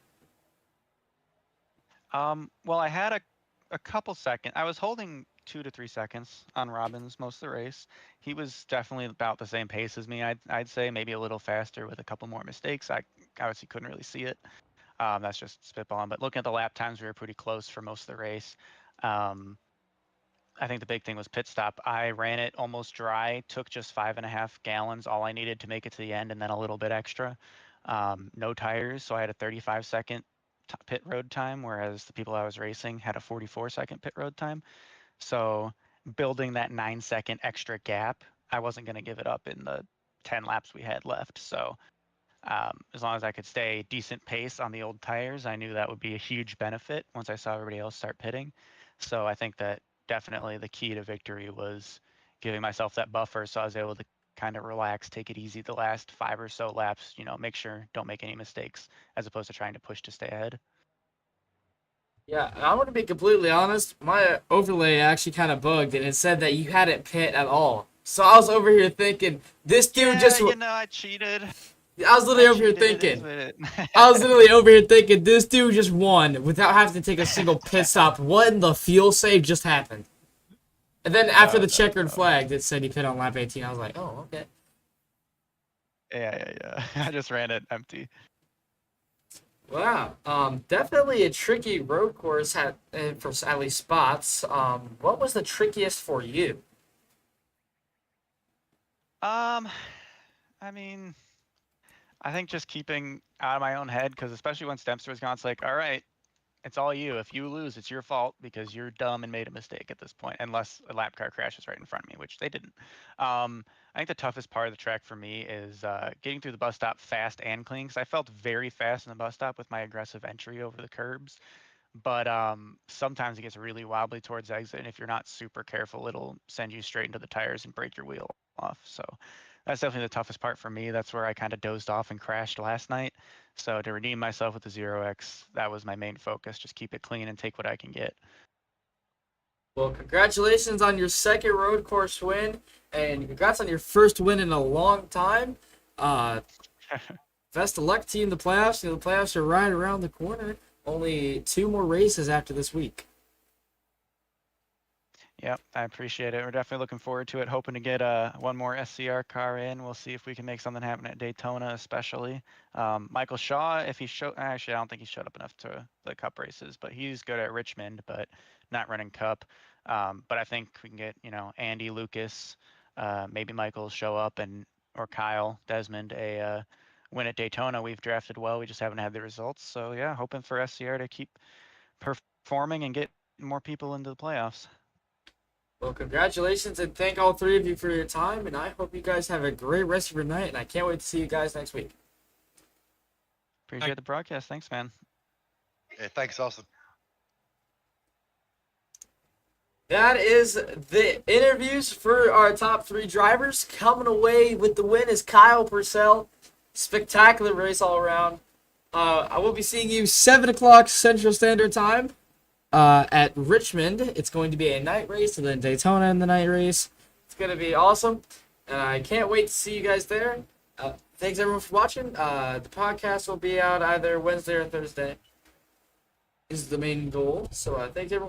G: Well, I had a couple seconds. I was holding 2 to 3 seconds on Robbins most of the race. He was definitely about the same pace as me. I'd say maybe a little faster with a couple more mistakes. I obviously couldn't really see it. That's just spitballing. But looking at the lap times, we were pretty close for most of the race. I think the big thing was pit stop. I ran it almost dry, took just 5.5 gallons, all I needed to make it to the end, and then a little bit extra. No tires, so I had a 35-second pit road time, whereas the people I was racing had a 44-second pit road time. So building that 9-second extra gap, I wasn't going to give it up in the 10 laps we had left. So as long as I could stay decent pace on the old tires, I knew that would be a huge benefit once I saw everybody else start pitting. So I think that definitely the key to victory was giving myself that buffer, so I was able to kind of relax, take it easy the last 5 or so laps, make sure don't make any mistakes, as opposed to trying to push to stay ahead.
A: Yeah, I want to be completely honest. My overlay actually kind of bugged, and it said that you hadn't pit at all. So I was over here thinking, this dude just...
G: I cheated.
A: I was literally over here thinking, this dude just won without having to take a single pit stop. What in the fuel save just happened? And then after the checkered flag that said he pit on lap 18, I was like, oh, okay.
G: Yeah. I just ran it empty.
A: Wow. Definitely a tricky road course for at least spots. What was the trickiest for you?
G: Um, I mean, I think just keeping out of my own head, because especially when Dempster was gone, it's like, all right, it's all you. If you lose, it's your fault because you're dumb and made a mistake at this point, unless a lap car crashes right in front of me, which they didn't. I think the toughest part of the track for me is getting through the bus stop fast and clean, because I felt very fast in the bus stop with my aggressive entry over the curbs. But sometimes it gets really wobbly towards exit, and if you're not super careful, it'll send you straight into the tires and break your wheel off. So that's definitely the toughest part for me. That's where I kind of dozed off and crashed last night. So to redeem myself with the 0x, that was my main focus. Just keep it clean and take what I can get.
A: Well, congratulations on your second road course win, and congrats on your first win in a long time. Uh, Best of luck to you in the playoffs. The playoffs are right around the corner. Only 2 more races after this week.
G: Yep, I appreciate it. We're definitely looking forward to it. Hoping to get one more SCR car in. We'll see if we can make something happen at Daytona, especially. Michael Shaw, if he showed, actually, I don't think he showed up enough to the Cup races, but he's good at Richmond, but not running Cup. But I think we can get, Andy, Lucas, maybe Michael will show up, and or Kyle, Desmond, a win at Daytona. We've drafted well. We just haven't had the results. So yeah, hoping for SCR to keep performing and get more people into the playoffs.
A: Well, congratulations, and thank all 3 of you for your time, and I hope you guys have a great rest of your night, and I can't wait to see you guys next week.
G: Appreciate the broadcast. Thanks, man.
E: Yeah, thanks, Austin.
A: That is the interviews for our top 3 drivers. Coming away with the win is Kyle Purcell. Spectacular race all around. I will be seeing you 7 o'clock Central Standard Time at Richmond. It's going to be a night race, and then Daytona in the night race. It's going to be awesome, and I can't wait to see you guys there. Thanks, everyone, for watching. The podcast will be out either Wednesday or Thursday. Is the main goal. So thanks, everyone.